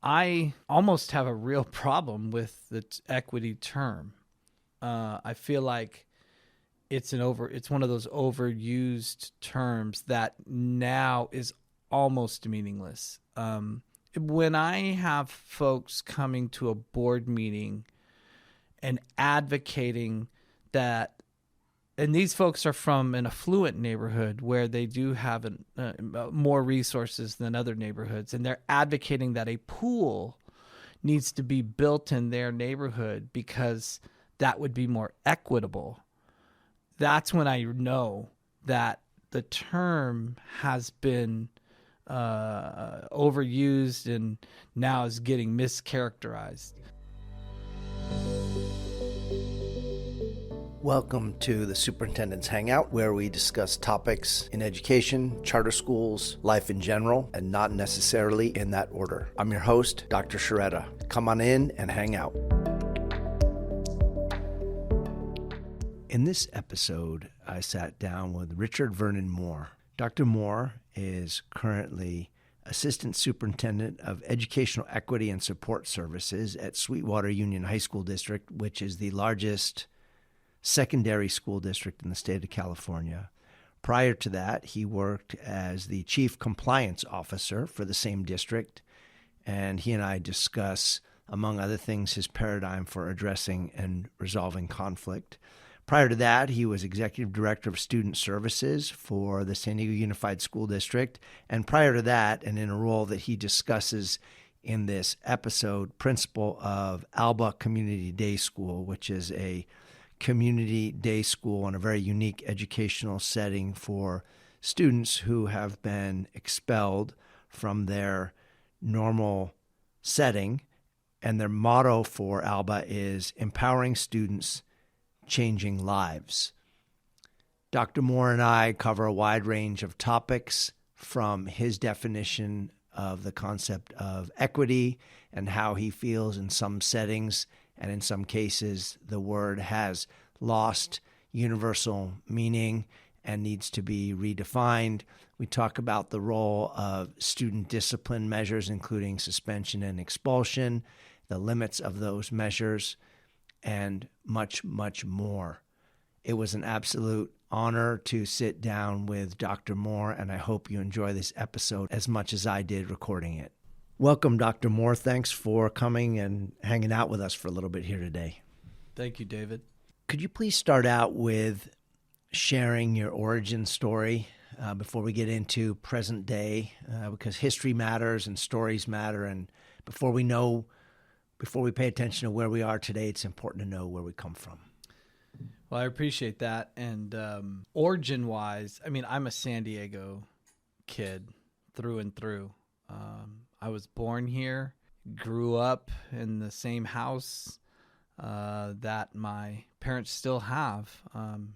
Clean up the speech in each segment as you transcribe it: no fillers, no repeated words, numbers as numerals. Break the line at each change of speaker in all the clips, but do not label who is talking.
I almost have a real problem with the equity term. I feel like it's one of those overused terms that now is almost meaningless. When I have folks coming to a board meeting and advocating that, and these folks are from an affluent neighborhood where they do have more resources than other neighborhoods, and they're advocating that a pool needs to be built in their neighborhood because that would be more equitable. That's when I know that the term has been overused and now is getting mischaracterized.
Welcome to the Superintendent's Hangout, where we discuss topics in education, charter schools, life in general, and not necessarily in that order. I'm your host, Dr. Sharetta. Come on in and hang out. In this episode, I sat down with Richard Vernon Moore. Dr. Moore is currently Assistant Superintendent of Educational Equity and Support Services at Sweetwater Union High School District, which is the largest secondary school district in the state of California. Prior to that, he worked as the Chief Compliance Officer for the same district, and he and I discuss, among other things, his paradigm for addressing and resolving conflict. Prior to that, he was Executive Director of Student Services for the San Diego Unified School District, and prior to that, and in a role that he discusses in this episode, Principal of Alba Community Day School, which is a community day school in a very unique educational setting for students who have been expelled from their normal setting. And their motto for Alba is empowering students, changing lives. Dr. Moore and I cover a wide range of topics, from his definition of the concept of equity and how he feels in some settings and in some cases, the word has lost universal meaning and needs to be redefined. We talk about the role of student discipline measures, including suspension and expulsion, the limits of those measures, and much, much more. It was an absolute honor to sit down with Dr. Moore, and I hope you enjoy this episode as much as I did recording it. Welcome, Dr. Moore. Thanks for coming and hanging out with us for a little bit here today.
Thank you, David.
Could you please start out with sharing your origin story before we get into present day, because history matters and stories matter, and before we pay attention to where we are today, it's important to know where we come from.
Well, I appreciate that. And origin-wise, I'm a San Diego kid through and through. I was born here, grew up in the same house that my parents still have and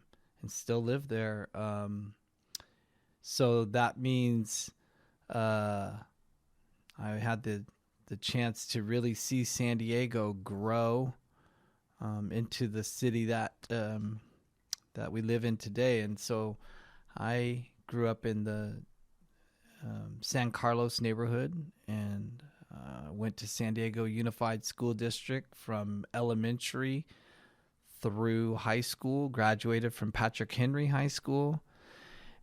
still live there. So that means I had the chance to really see San Diego grow into the city that we live in today. And so I grew up in the San Carlos neighborhood and went to San Diego Unified School District from elementary through high school, graduated from Patrick Henry High School.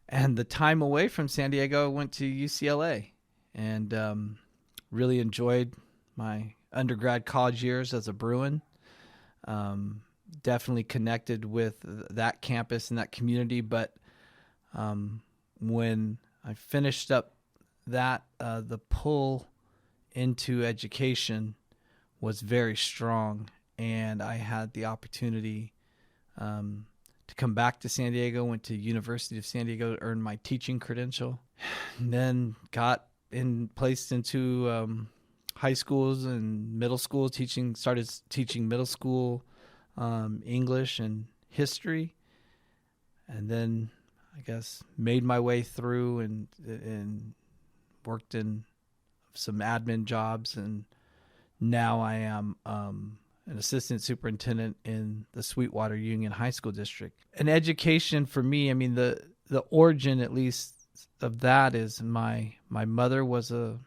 And the time away from San Diego, I went to UCLA and really enjoyed my undergrad college years as a Bruin. Definitely connected with that campus and that community. But when I finished up that, the pull into education was very strong, and I had the opportunity to come back to San Diego, went to University of San Diego to earn my teaching credential, and then got placed into high schools and middle school, started teaching middle school English and history, and then I guess made my way through and worked in some admin jobs, and now I am an assistant superintendent in the Sweetwater Union High School District. And education for me, the origin at least of that is my mother was a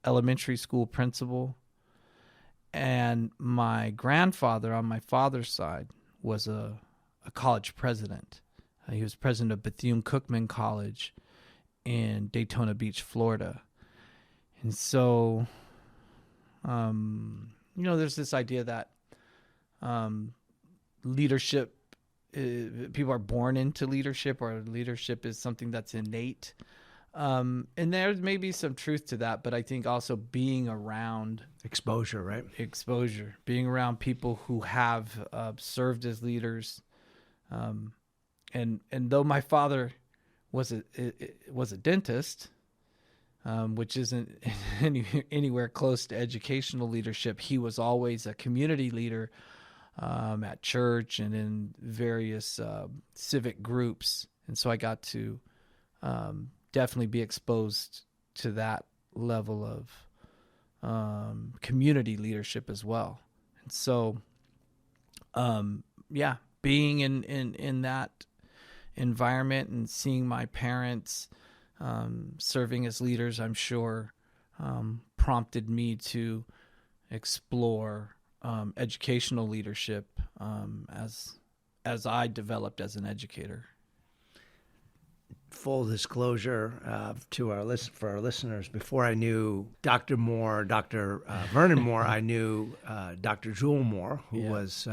elementary school principal And my grandfather on my father's side was a college president. He was president of Bethune-Cookman College in Daytona Beach, Florida. And so, there's this idea that leadership, people are born into leadership, or leadership is something that's innate. And there may be some truth to that, but I think also being around
exposure, right?
Being around people who have served as leaders. And though my father was a dentist, which isn't anywhere close to educational leadership, he was always a community leader at church and in various civic groups. And so I got to definitely be exposed to that level of community leadership as well. And so, being in that environment and seeing my parents serving as leaders, I'm sure, prompted me to explore educational leadership as I developed as an educator.
Full disclosure for our listeners, before I knew Dr. Moore, Dr. Vernon Moore, I knew Dr. Jewel Moore, who was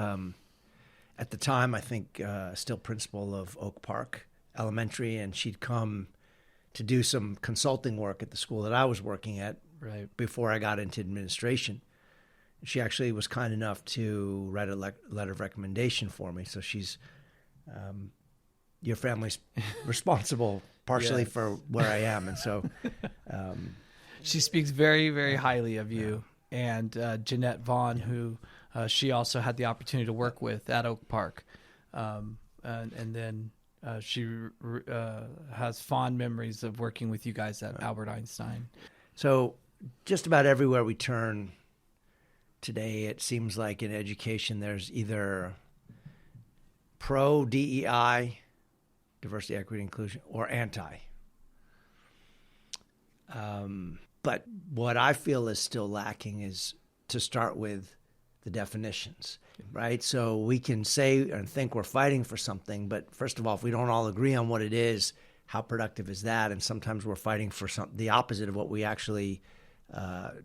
at the time, I think, still principal of Oak Park Elementary, and she'd come to do some consulting work at the school that I was working at before I got into administration. She actually was kind enough to write a letter of recommendation for me. So she's your family's responsible partially for where I am. And so
she speaks very, very highly of you. And Jeanette Vaughn, who she also had the opportunity to work with at Oak Park. And then she has fond memories of working with you guys at Albert Einstein.
So just about everywhere we turn today, it seems like in education there's either pro-DEI, diversity, equity, inclusion, or anti. But what I feel is still lacking is to start with the definitions, right? So we can say and think we're fighting for something, but first of all, if we don't all agree on what it is, how productive is that? And sometimes we're fighting for the opposite of what we actually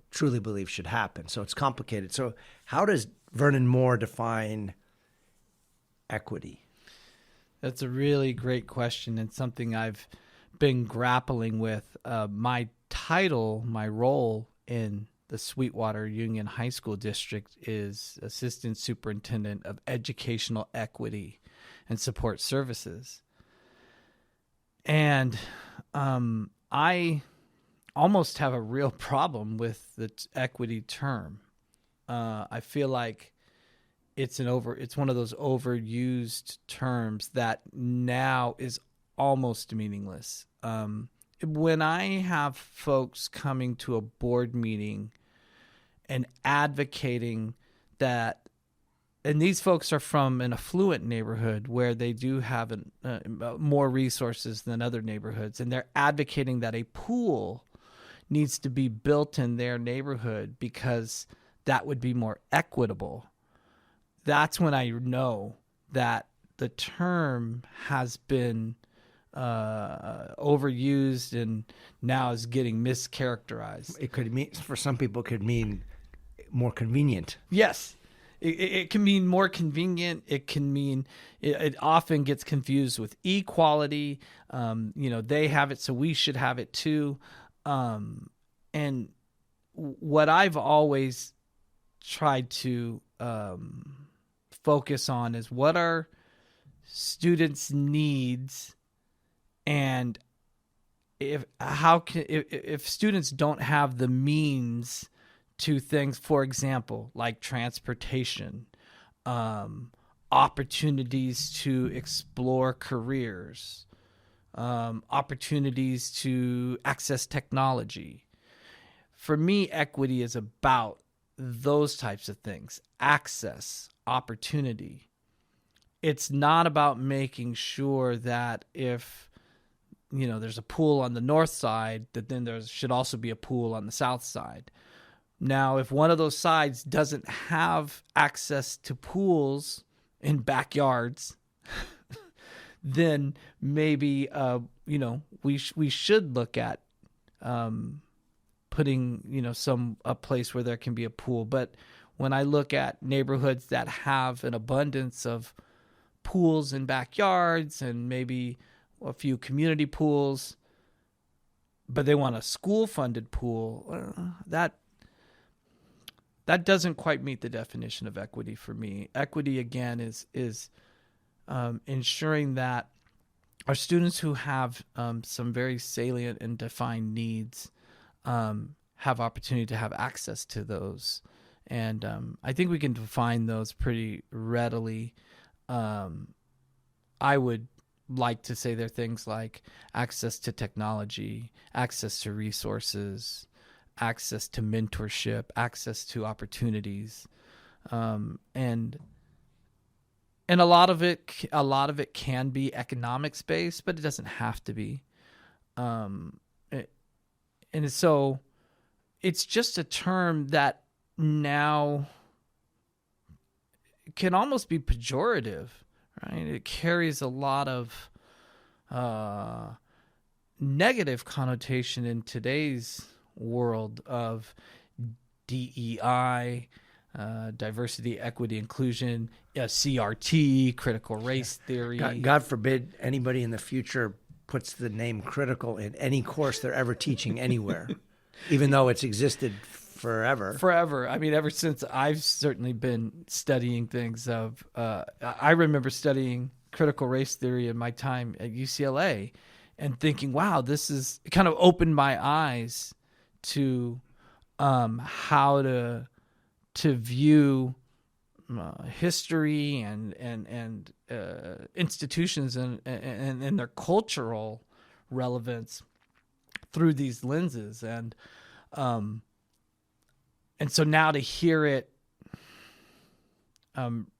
truly believe should happen. So it's complicated. So how does Vernon Moore define equity?
That's a really great question, and something I've been grappling with. My title, my role in the Sweetwater Union High School District is Assistant Superintendent of Educational Equity and Support Services. And I almost have a real problem with the equity term. I feel like it's one of those overused terms that now is almost meaningless. When I have folks coming to a board meeting and advocating that, and these folks are from an affluent neighborhood where they do have more resources than other neighborhoods, and they're advocating that a pool needs to be built in their neighborhood because that would be more equitable. That's when I know that the term has been overused and now is getting mischaracterized.
It could mean, for some people, it could mean more convenient.
Yes. It can mean more convenient. It can mean it often gets confused with equality. They have it, so we should have it too. And what I've always tried to focus on is what are students' needs, and if students don't have the means to things, for example, like transportation, opportunities to explore careers, opportunities to access technology. For me, equity is about those types of things: access, opportunity. It's not about making sure that if there's a pool on the north side, that then there should also be a pool on the south side. Now, if one of those sides doesn't have access to pools in backyards, then maybe we should look at putting a place where there can be a pool. But when I look at neighborhoods that have an abundance of pools in backyards and maybe a few community pools, but they want a school-funded pool, that doesn't quite meet the definition of equity for me. Equity, again, is ensuring that our students who have some very salient and defined needs have opportunity to have access to those. And I think we can define those pretty readily. I would like to say they're things like access to technology, access to resources, access to mentorship, access to opportunities, and a lot of it can be economics based, but it doesn't have to be. And so it's just a term that now can almost be pejorative, right? It carries a lot of negative connotation in today's world of DEI, diversity, equity, inclusion, CRT, critical race theory.
God forbid anybody in the future puts the name critical in any course they're ever teaching anywhere, even though it's existed forever.
Forever. I mean, ever since I've certainly been studying things I remember studying critical race theory in my time at UCLA and thinking, wow, it kind of opened my eyes to how to view history and institutions and their cultural relevance through these lenses. And so now to hear it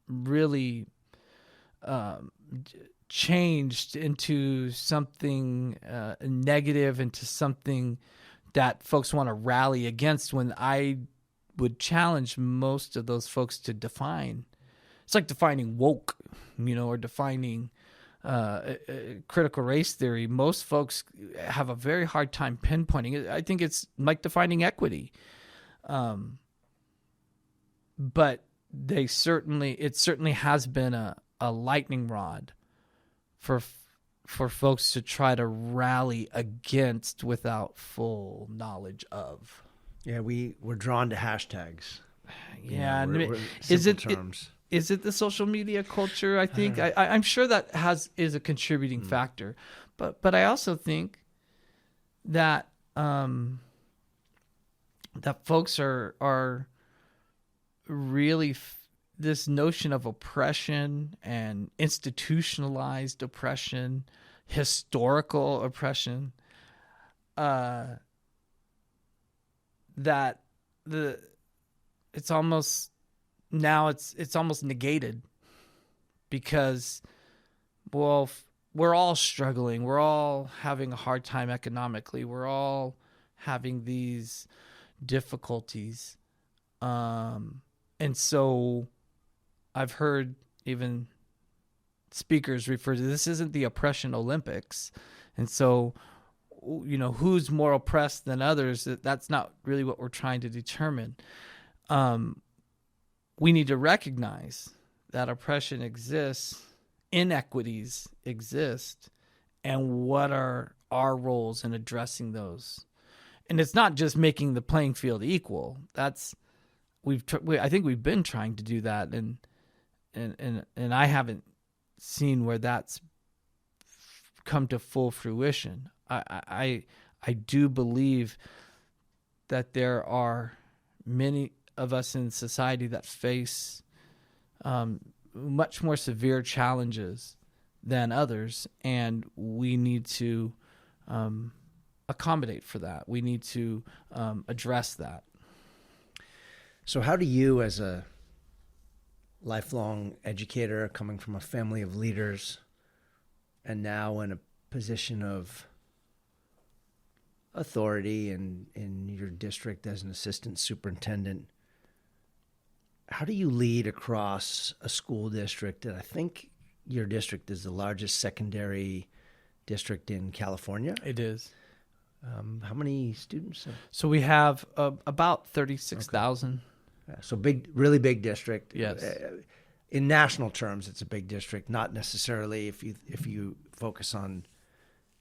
really changed into something negative, into something that folks want to rally against, when I would challenge most of those folks to define. It's like defining woke, or defining critical race theory. Most folks have a very hard time pinpointing it. I think it's like defining equity. But it certainly has been a lightning rod for folks to try to rally against without full knowledge of.
Yeah, we're drawn to hashtags.
Yeah,
we're simple terms.
Is it the social media culture? I think I'm sure that is a contributing factor, but I also think that that folks are really this notion of oppression and institutionalized oppression, historical oppression, that it's almost negated because, well, we're all struggling. We're all having a hard time economically. We're all having these difficulties. And so I've heard even speakers refer to this isn't the oppression Olympics. And so, who's more oppressed than others? That's not really what we're trying to determine. We need to recognize that oppression exists, inequities exist, and what are our roles in addressing those. And it's not just making the playing field equal. I think we've been trying to do that, and I haven't seen where that's come to full fruition. I do believe that there are many of us in society that face much more severe challenges than others, and we need to accommodate for that. We need to address that.
So how do you, as a lifelong educator coming from a family of leaders and now in a position of authority in your district as an assistant superintendent, how do you lead across a school district? And I think your district is the largest secondary district in California.
It is.
How many students?
So we have about 36,000.
Yeah, so big, really big district.
Yes.
In national terms, it's a big district. Not necessarily if you focus on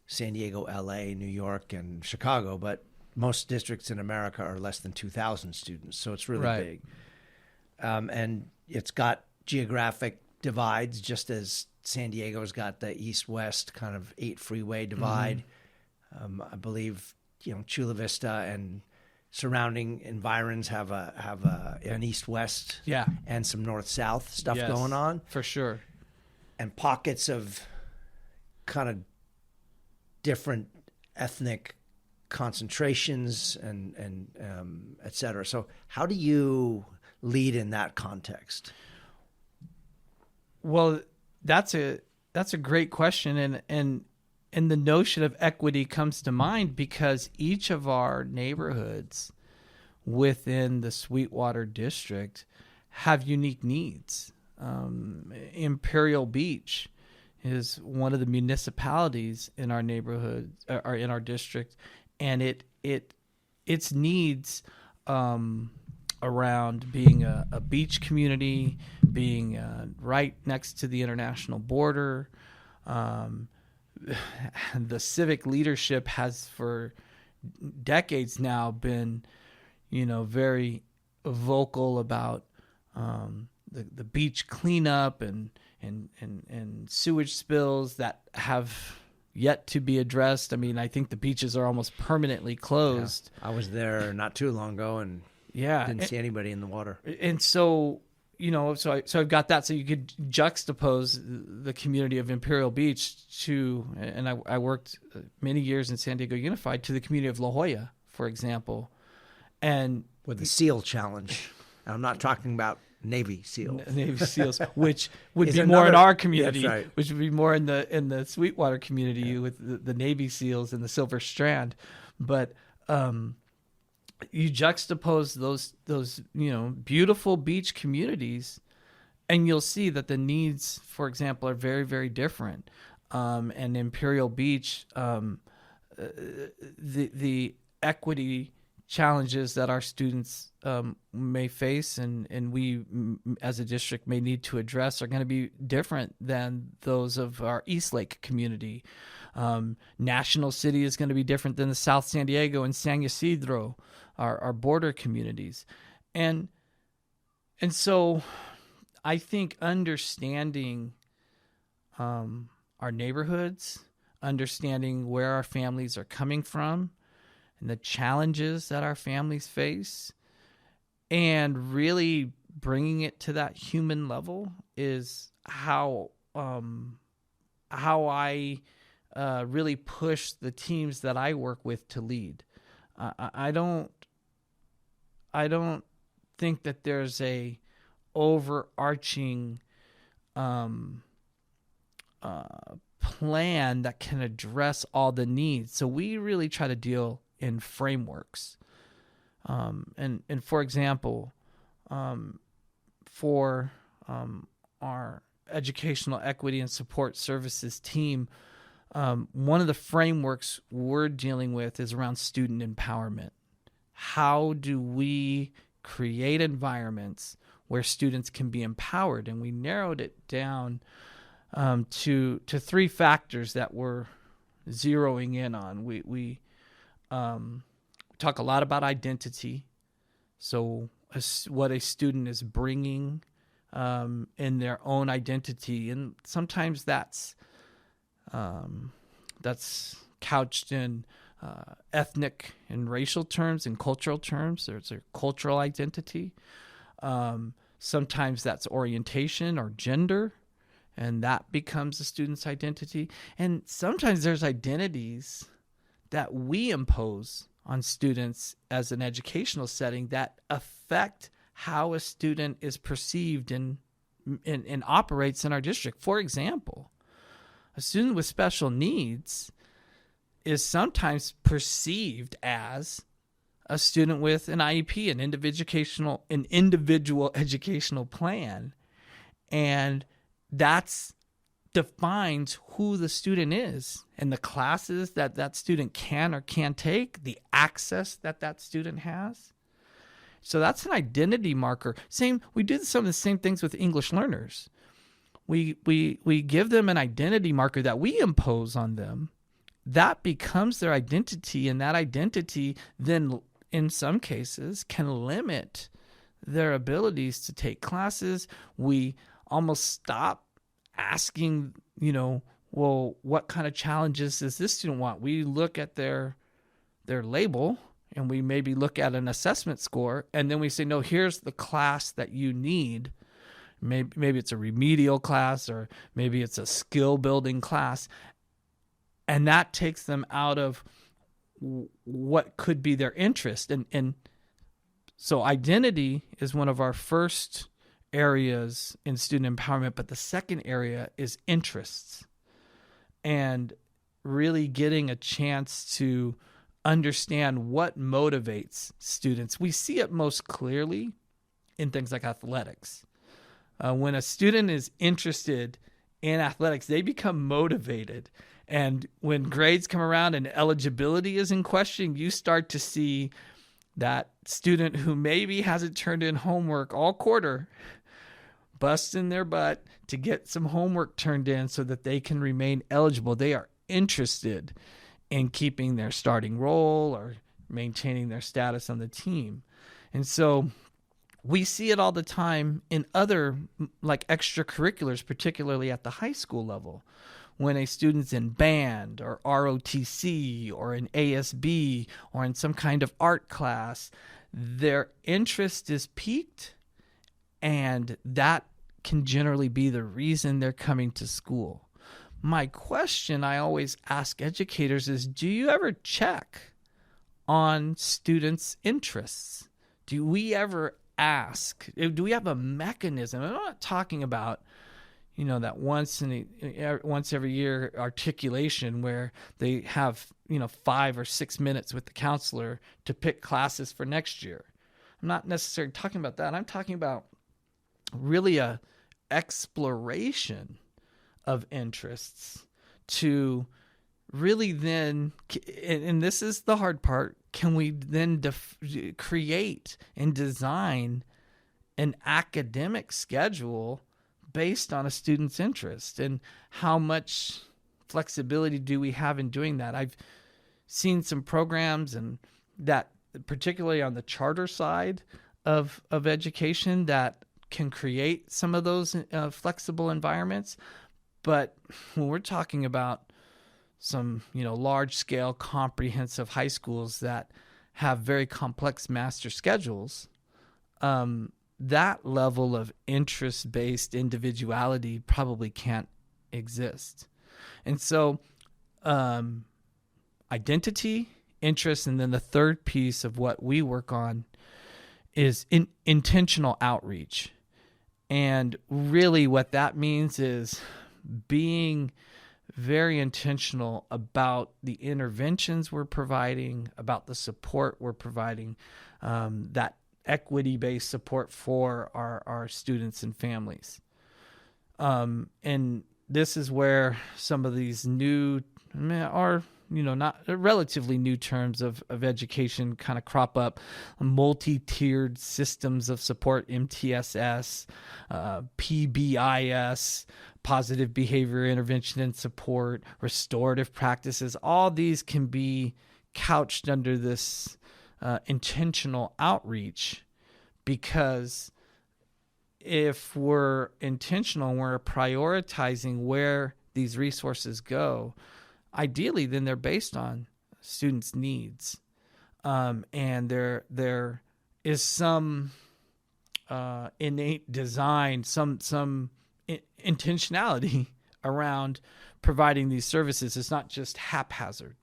San Diego, L.A., New York, and Chicago, but most districts in America are less than 2,000 students, so it's really big. And it's got geographic divides, just as San Diego's got the east-west kind of 8 freeway divide. I believe Chula Vista and surrounding environs have an east-west and some north-south stuff going on.
For sure.
And pockets of kind of different ethnic concentrations and et cetera. So how do you lead in that context?
Well, that's a great question, and the notion of equity comes to mind because each of our neighborhoods within the Sweetwater district have unique needs. Imperial Beach is one of the municipalities in our neighborhood or in our district, and its needs around being a beach community, being right next to the international border. The civic leadership has for decades now been, very vocal about the beach cleanup and sewage spills that have yet to be addressed. I mean, I think the beaches are almost permanently closed.
Yeah. I was there not too long ago and didn't see anybody in the water.
And so, so I've got that. So you could juxtapose the community of Imperial Beach to, and I worked many years in San Diego Unified, to the community of La Jolla, for example. And
with the SEAL challenge. I'm not talking about Navy SEALs.
Navy SEALs, which would be more in our community, which would be more in the Sweetwater community with the Navy SEALs and the Silver Strand. But you juxtapose those beautiful beach communities, and you'll see that the needs, for example, are very, very different. And Imperial Beach, the equity challenges that our students may face and we as a district may need to address are going to be different than those of our Eastlake community. National City is going to be different than the South San Diego and San Ysidro, our border communities. And so I think understanding our neighborhoods, understanding where our families are coming from, and the challenges that our families face, and really bringing it to that human level is how I really push the teams that I work with to lead. I don't think that there's a overarching plan that can address all the needs. So we really try to deal in frameworks. And for example, for our educational equity and support services team, one of the frameworks we're dealing with is around student empowerment. How do we create environments where students can be empowered? And we narrowed it down to 3 factors that we're zeroing in on. We talk a lot about identity. So what a student is bringing in their own identity. And sometimes that's couched in ethnic and racial terms and cultural terms. There's a cultural identity. Sometimes that's orientation or gender, and that becomes a student's identity. And sometimes there's identities that we impose on students as an educational setting that affect how a student is perceived and operates in our district. For example, a student with special needs is sometimes perceived as a student with an IEP, an individual educational plan. And that's defines who the student is and the classes that that student can or can't take, the access that that student has. So that's an identity marker. We do some of the same things with English learners. We give them an identity marker that we impose on them. That becomes their identity, and that identity then, in some cases, can limit their abilities to take classes. We almost stop asking, well, what kind of challenges does this student want? We look at their label, and we maybe look at an assessment score, and then we say, no, here's the class that you need. Maybe it's a remedial class, or maybe it's a skill building class. And that takes them out of what could be their interest. And so identity is one of our first areas in student empowerment, but the second area is interests, and really getting a chance to understand what motivates students. We see it most clearly in things like athletics. When a student is interested in athletics, they become motivated. And when grades come around and eligibility is in question, you start to see that student who maybe hasn't turned in homework all quarter busting their butt to get some homework turned in so that they can remain eligible. They are interested in keeping their starting role or maintaining their status on the team. And so we see it all the time in other like extracurriculars, particularly at the high school level. When a student's in band or ROTC or in ASB or in some kind of art class, their interest is piqued, and that can generally be the reason they're coming to school. My question I always ask educators is, do you ever check on students' interests? Do we ever ask? Do we have a mechanism? I'm not talking about, that once every year articulation where they have, 5 or 6 minutes with the counselor to pick classes for next year. I'm not necessarily talking about that. I'm talking about really a exploration of interests to really then, and this is the hard part, can we then create and design an academic schedule based on a student's interest, and how much flexibility do we have in doing that? I've seen some programs, and that particularly on the charter side of education, that can create some of those flexible environments. But when we're talking about some, large-scale comprehensive high schools that have very complex master schedules, that level of interest-based individuality probably can't exist. And so identity, interest, and then the third piece of what we work on is intentional outreach. And really what that means is being very intentional about the interventions we're providing, about the support we're providing, that equity-based support for our students and families. And this is where some of these new are, not relatively new terms of education kind of crop up. Multi-tiered systems of support, MTSS, PBIS, positive behavior intervention and support, restorative practices. All these can be couched under this intentional outreach, because if we're intentional and we're prioritizing where these resources go, ideally then they're based on students' needs, and there is some innate design, some intentionality around providing these services. It's not just haphazard.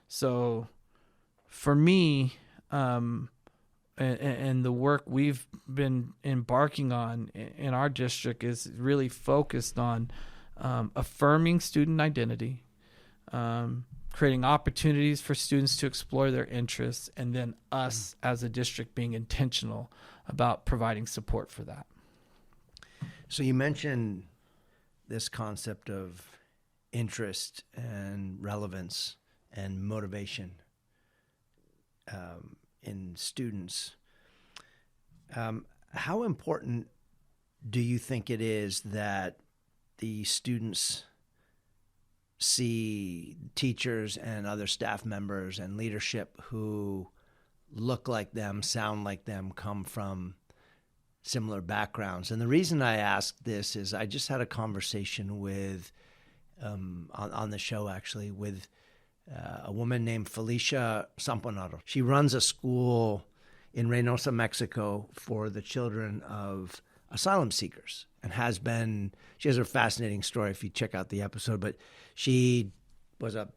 So for me, and the work we've been embarking on in our district is really focused on affirming student identity, creating opportunities for students to explore their interests, and then us as a district being intentional about providing support for that.
So you mentioned this concept of interest and relevance and motivation in students. How important do you think it is that the students see teachers and other staff members and leadership who look like them, sound like them, come from similar backgrounds? And the reason I ask this is I just had a conversation with, on the show actually, with a woman named Felicia Samponaro. She runs a school in Reynosa, Mexico for the children of asylum seekers, and she has a fascinating story if you check out the episode, but she was a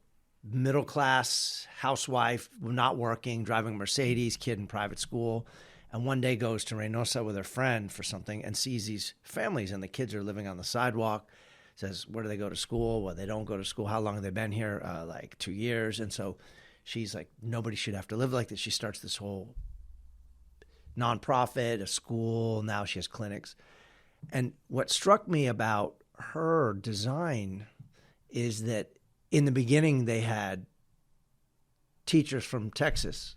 middle-class housewife, not working, driving a Mercedes, kid in private school, and one day goes to Reynosa with her friend for something and sees these families, and the kids are living on the sidewalk, says, where do they go to school? Well, they don't go to school. How long have they been here? Like 2 years. And so she's like, nobody should have to live like this. She starts this whole nonprofit, a school. Now she has clinics. And what struck me about her design is that in the beginning they had teachers from Texas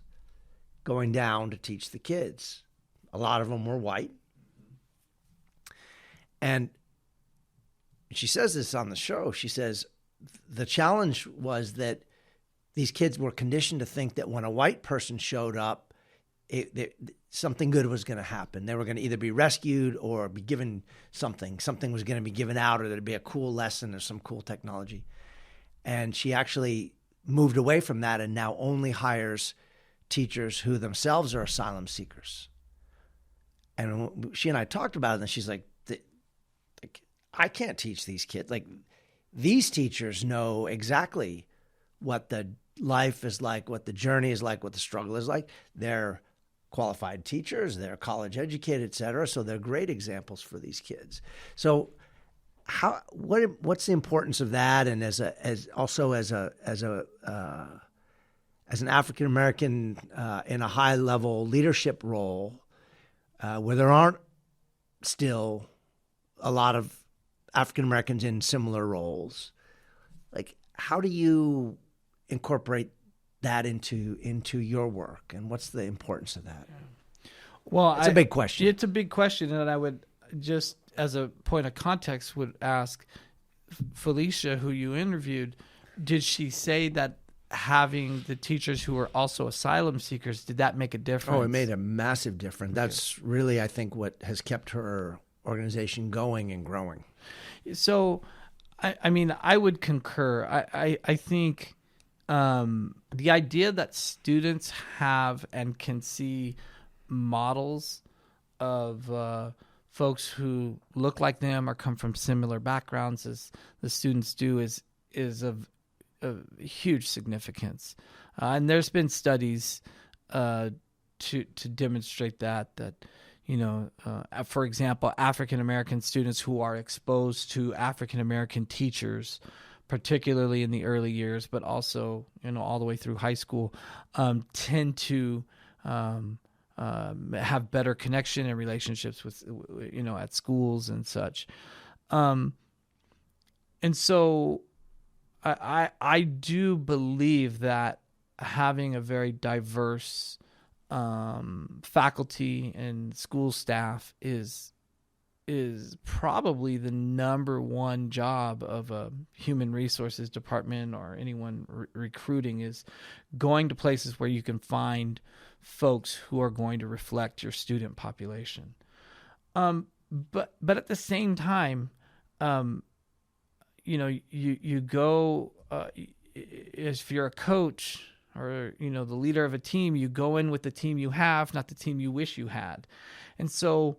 going down to teach the kids. A lot of them were white. And she says this on the show. She says the challenge was that these kids were conditioned to think that when a white person showed up, something good was going to happen. They were going to either be rescued or be given something. Something was going to be given out, or there'd be a cool lesson or some cool technology. And she actually moved away from that and now only hires teachers who themselves are asylum seekers. And she and I talked about it, and she's like, I can't teach these kids. Like, these teachers know exactly what the life is like, what the journey is like, what the struggle is like. They're qualified teachers, they're college educated, et cetera. So they're great examples for these kids. So what's the importance of that? And as an African American in a high level leadership role, where there aren't still a lot of African Americans in similar roles, like, how do you incorporate that into your work, and what's the importance of that?
Well,
it's a big question.
It's a big question, and I would just, as a point of context, would ask Felicia, who you interviewed, did she say that having the teachers who were also asylum seekers, did that make a difference?
Oh, it made a massive difference. That's really, I think, what has kept her organization going and growing.
So, I mean, I would concur. I think the idea that students have and can see models of folks who look like them or come from similar backgrounds as the students do is of huge significance. And there's been studies to demonstrate that for example, African American students who are exposed to African American teachers, particularly in the early years, but also all the way through high school, tend to have better connection and relationships with at schools and such, and so I do believe that having a very diverse faculty and school staff is probably the number one job of a human resources department or anyone recruiting, is going to places where you can find folks who are going to reflect your student population. But at the same time, you go, if you're a coach or, the leader of a team, you go in with the team you have, not the team you wish you had. And so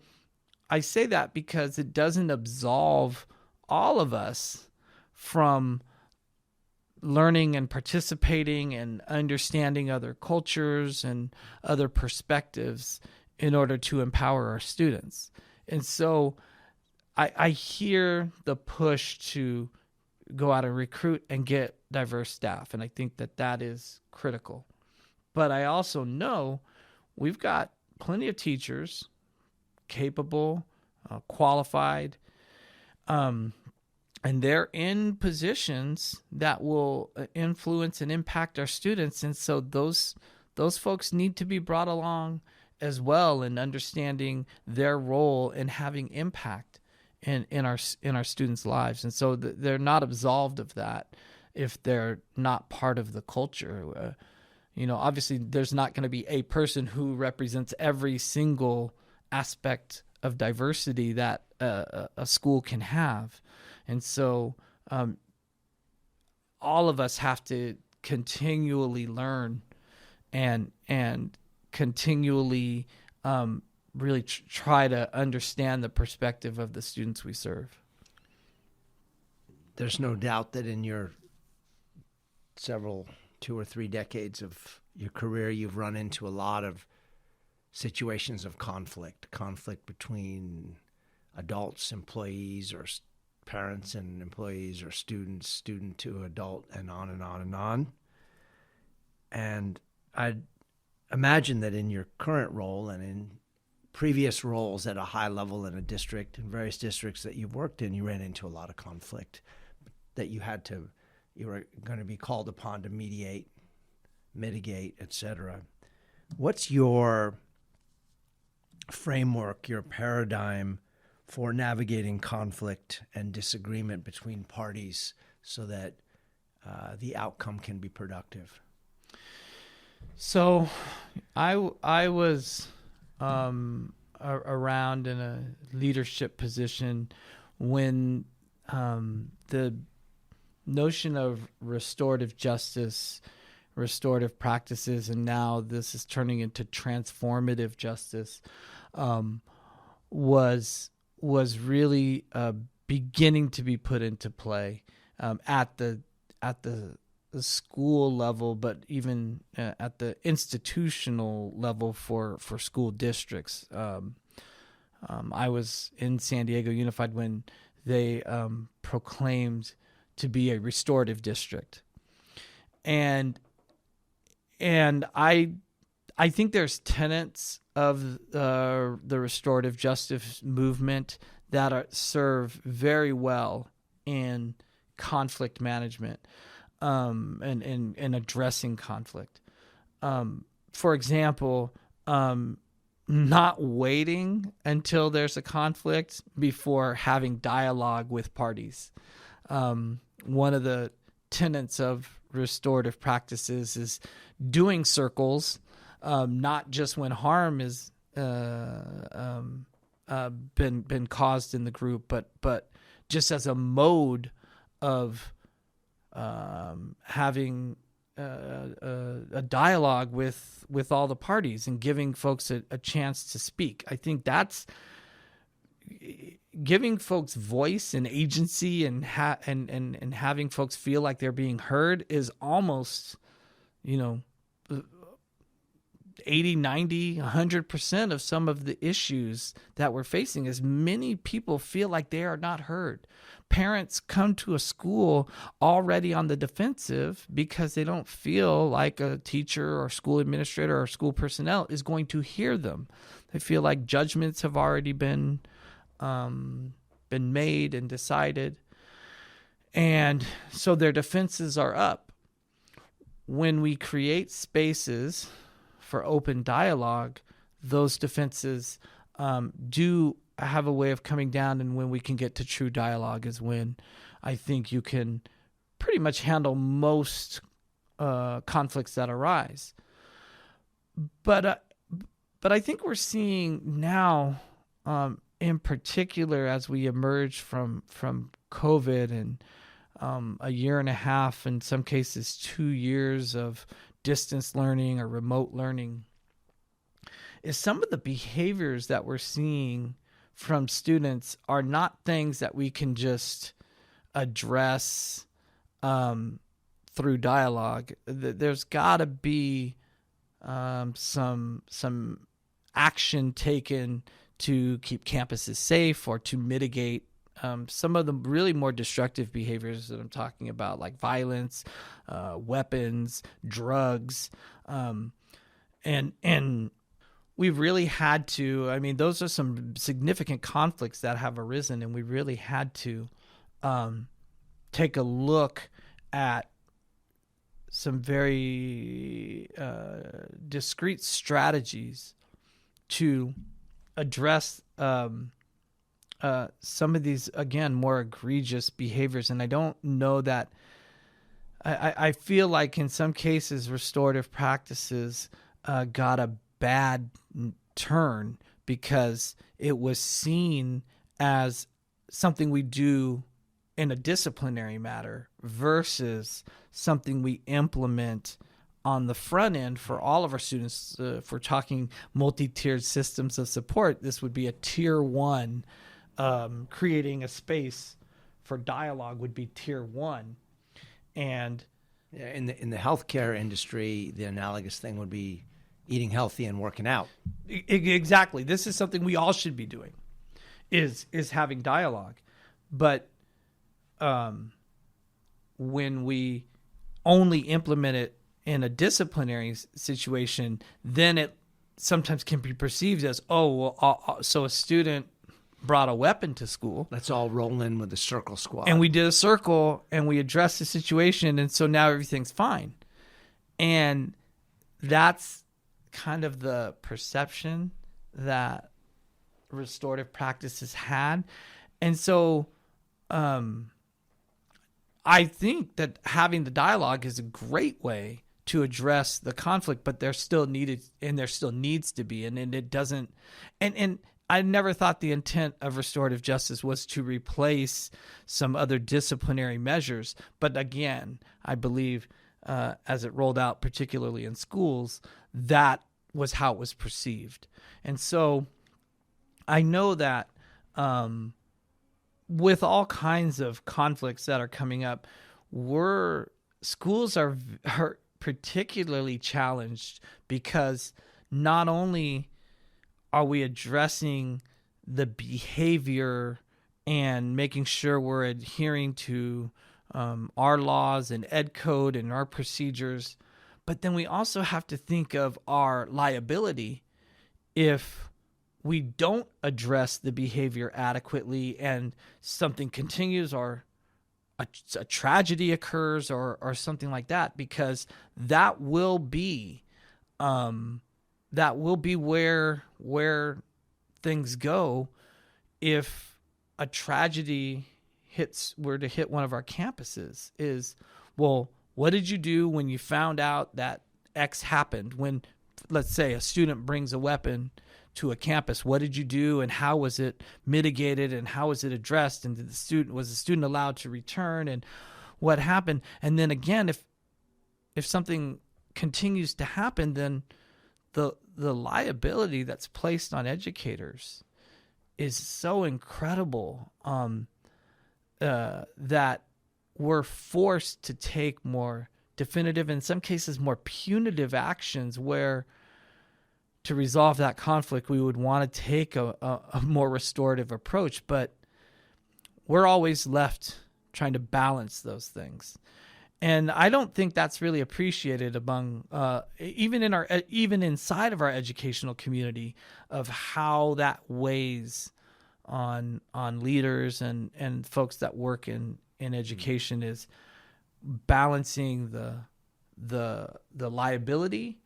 I say that because it doesn't absolve all of us from learning and participating and understanding other cultures and other perspectives in order to empower our students. And so I hear the push to go out and recruit and get diverse staff. And I think that is critical. But I also know we've got plenty of teachers, capable, qualified, and they're in positions that will influence and impact our students. And so those folks need to be brought along as well in understanding their role in having impact in our students' lives. And so they're not absolved of that if they're not part of the culture. Obviously there's not going to be a person who represents every single aspect of diversity that a school can have. And so all of us have to continually learn and continually really try to understand the perspective of the students we serve.
There's no doubt that in your 2 or 3 decades of your career, you've run into a lot of situations of conflict between adults, employees, or parents and employees, or students, student to adult, and on and on and on. And I'd imagine that in your current role and in previous roles at a high level in a district, in various districts that you've worked in, you ran into a lot of conflict that you were going to be called upon to mediate, mitigate, etc. What's your framework, your paradigm for navigating conflict and disagreement between parties so that the outcome can be productive?
So I was around in a leadership position when the notion of restorative justice, restorative practices, and now this is turning into transformative justice, was really beginning to be put into play at the school level, but even at the institutional level for school districts. I was in San Diego Unified when they proclaimed to be a restorative district, and I think there's tenets of the restorative justice movement that serve very well in conflict management and addressing conflict. For example, not waiting until there's a conflict before having dialogue with parties. One of the tenets of restorative practices is doing circles, not just when harm is been caused in the group, but just as a mode of having a dialogue with all the parties and giving folks a chance to speak. I think that's giving folks voice and agency and having folks feel like they're being heard is almost, 80, 90, 100% of some of the issues that we're facing is many people feel like they are not heard. Parents come to a school already on the defensive because they don't feel like a teacher or school administrator or school personnel is going to hear them. They feel like judgments have already been made and decided. And so their defenses are up. When we create spaces for open dialogue, those defenses do have a way of coming down, and when we can get to true dialogue is when I think you can pretty much handle most conflicts that arise. But I think we're seeing now, in particular, as we emerge from COVID and a year and a half, in some cases 2 years of distance learning or remote learning, is some of the behaviors that we're seeing from students are not things that we can just address through dialogue. There's got to be some action taken to keep campuses safe or to mitigate some of the really more destructive behaviors that I'm talking about, like violence, weapons, drugs, and we've really had to. I mean, those are some significant conflicts that have arisen, and we really had to take a look at some very discrete strategies to address some of these, again, more egregious behaviors. And I don't know that I feel like in some cases restorative practices got a bad turn because it was seen as something we do in a disciplinary matter versus something we implement on the front end for all of our students. If we're talking multi-tiered systems of support, this would be a tier one. Creating a space for dialogue would be tier one. And
in the healthcare industry, the analogous thing would be eating healthy and working out.
Exactly. This is something we all should be doing, is having dialogue. But when we only implement it in a disciplinary situation, then it sometimes can be perceived as, so a student brought a weapon to school.
Let's all roll in with the circle squad.
And we did a circle and we addressed the situation, and so now everything's fine. And that's kind of the perception that restorative practices had. And so I think that having the dialogue is a great way to address the conflict, but there still needs to be, and it doesn't, and I never thought the intent of restorative justice was to replace some other disciplinary measures. But again, I believe as it rolled out, particularly in schools, that was how it was perceived. And so I know that with all kinds of conflicts that are coming up, schools are particularly challenged because not only are we addressing the behavior and making sure we're adhering to our laws and ed code and our procedures, but then we also have to think of our liability if we don't address the behavior adequately and something continues or a tragedy occurs or something like that, because that will be where things go if a tragedy were to hit one of our campuses. Is, well, what did you do when you found out that X happened? When, let's say, a student brings a weapon to a campus, what did you do, and how was it mitigated, and how was it addressed, and was the student allowed to return, and what happened? And then again, if something continues to happen, then the liability that's placed on educators is so incredible that we're forced to take more definitive, in some cases more punitive actions, where to resolve that conflict we would want to take a more restorative approach, but we're always left trying to balance those things. And I don't think that's really appreciated among even inside of our educational community, of how that weighs on leaders and folks that work in education, is balancing the liability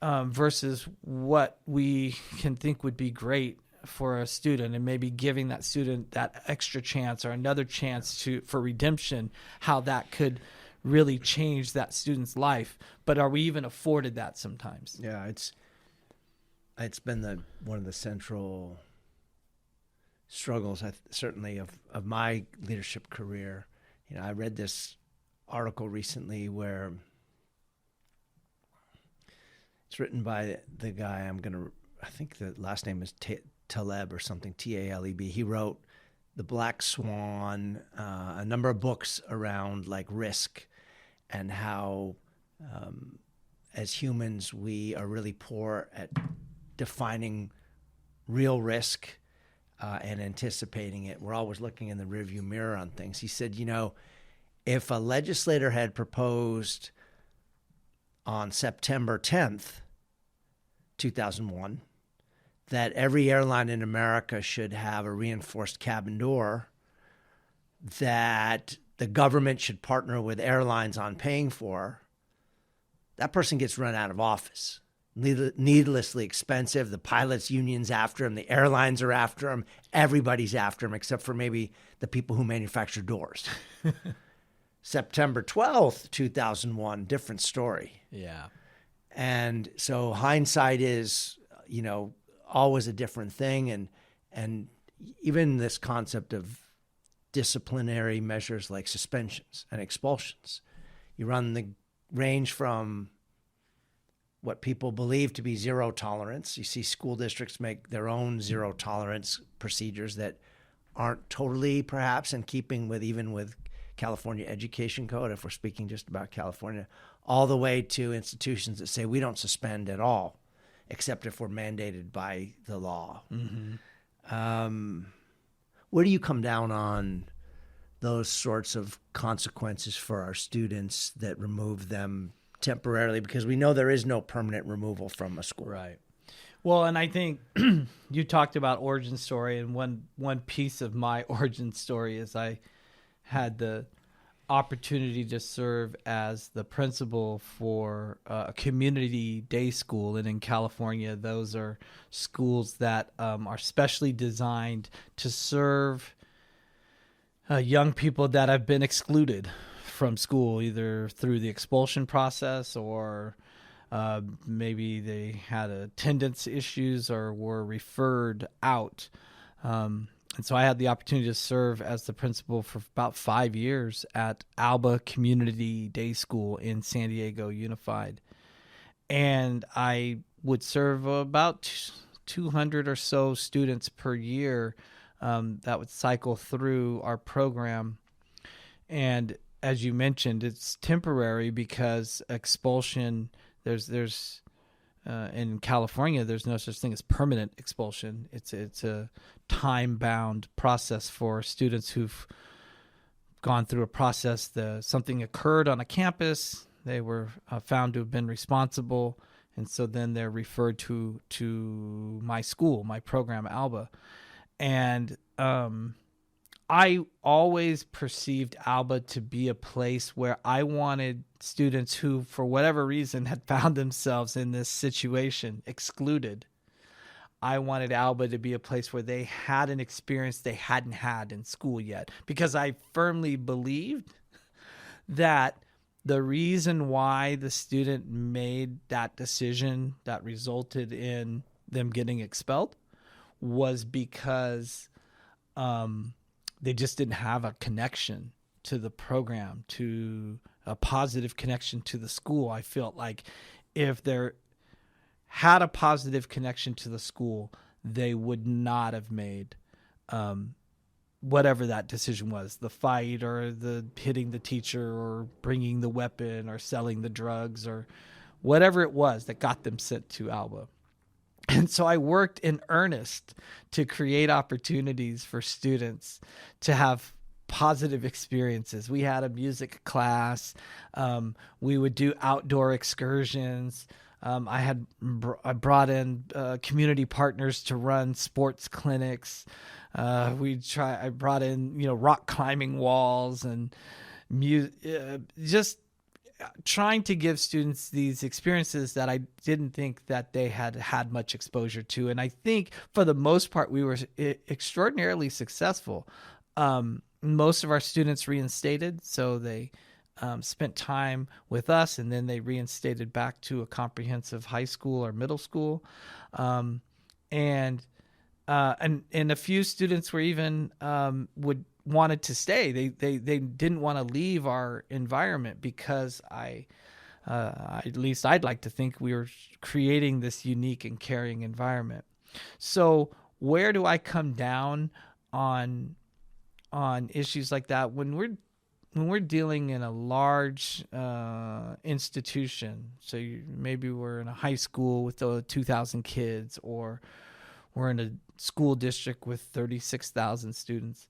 versus what we can think would be great for a student, and maybe giving that student that extra chance or another chance for redemption, how that could really change that student's life. But are we even afforded that sometimes?
Yeah, it's been one of the central struggles, certainly of my leadership career. You know, I read this article recently where it's written by the guy, I think the last name is Taleb or something, Taleb. He wrote The Black Swan, a number of books around like risk, and how as humans we are really poor at defining real risk, and anticipating it. We're always looking in the rearview mirror on things. He said, if a legislator had proposed on September 10th, 2001, that every airline in America should have a reinforced cabin door, that the government should partner with airlines on paying for, that person gets run out of office. Needlessly expensive. The pilots' union's after him. The airlines are after him. Everybody's after him except for maybe the people who manufacture doors. September 12th, 2001, different story.
Yeah.
And so hindsight is, always a different thing. And even this concept of disciplinary measures like suspensions and expulsions, you run the range from what people believe to be zero tolerance. You see school districts make their own zero tolerance procedures that aren't totally perhaps in keeping with even with California Education Code, if we're speaking just about California, all the way to institutions that say we don't suspend at all, except if we're mandated by the law. Mm-hmm. Where do you come down on those sorts of consequences for our students that remove them temporarily? Because we know there is no permanent removal from a school.
Right. Well, and I think you talked about origin story, and one piece of my origin story is I had the opportunity to serve as the principal for a community day school. And in California, those are schools that are specially designed to serve young people that have been excluded from school, either through the expulsion process or maybe they had attendance issues or were referred out. And so I had the opportunity to serve as the principal for about 5 years at Alba Community Day School in San Diego Unified. And I would serve about 200 or so students per year that would cycle through our program. And as you mentioned, it's temporary because expulsion, there's in California, there's no such thing as permanent expulsion. It's a time-bound process for students who've gone through a process. Something occurred on a campus. They were found to have been responsible, and so then they're referred to my school, my program, Alba. And I always perceived Alba to be a place where I wanted students who, for whatever reason, had found themselves in this situation, excluded. I wanted Alba to be a place where they had an experience they hadn't had in school yet, because I firmly believed that the reason why the student made that decision that resulted in them getting expelled was because they just didn't have a connection to the program, to a positive connection to the school. I felt like if they had a positive connection to the school, they would not have made whatever that decision was, the fight or the hitting the teacher or bringing the weapon or selling the drugs or whatever it was that got them sent to Alba. And so I worked in earnest to create opportunities for students to have positive experiences. We had a music class. We would do outdoor excursions. I brought in community partners to run sports clinics. I brought in rock climbing walls and just trying to give students these experiences that I didn't think that they had had much exposure to. And I think for the most part, we were extraordinarily successful. Most of our students reinstated, so they spent time with us, and then they reinstated back to a comprehensive high school or middle school. And a few students were even wanted to stay. They didn't want to leave our environment because at least I'd like to think we were creating this unique and caring environment. So where do I come down on issues like that when we're dealing in a large institution? So maybe we're in a high school with 2,000 kids, or We're in a school district with 36,000 students.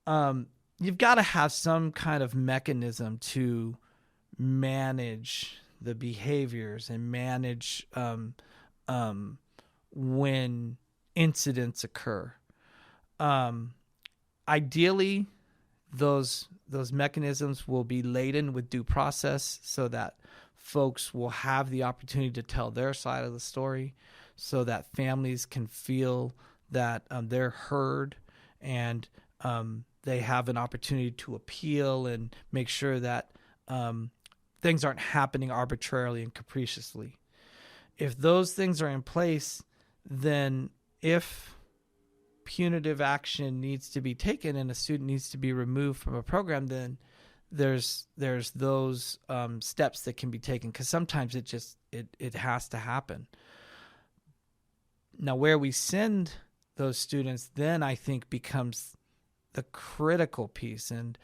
You've got to have some kind of mechanism to manage the behaviors and manage when incidents occur. Ideally, those mechanisms will be laden with due process so that folks will have the opportunity to tell their side of the story, so that families can feel that they're heard and they have an opportunity to appeal and make sure that things aren't happening arbitrarily and capriciously. If those things are in place, then if punitive action needs to be taken and a student needs to be removed from a program, then there's those steps that can be taken, because sometimes it has to happen. Now, where we send those students then I think becomes the critical piece. And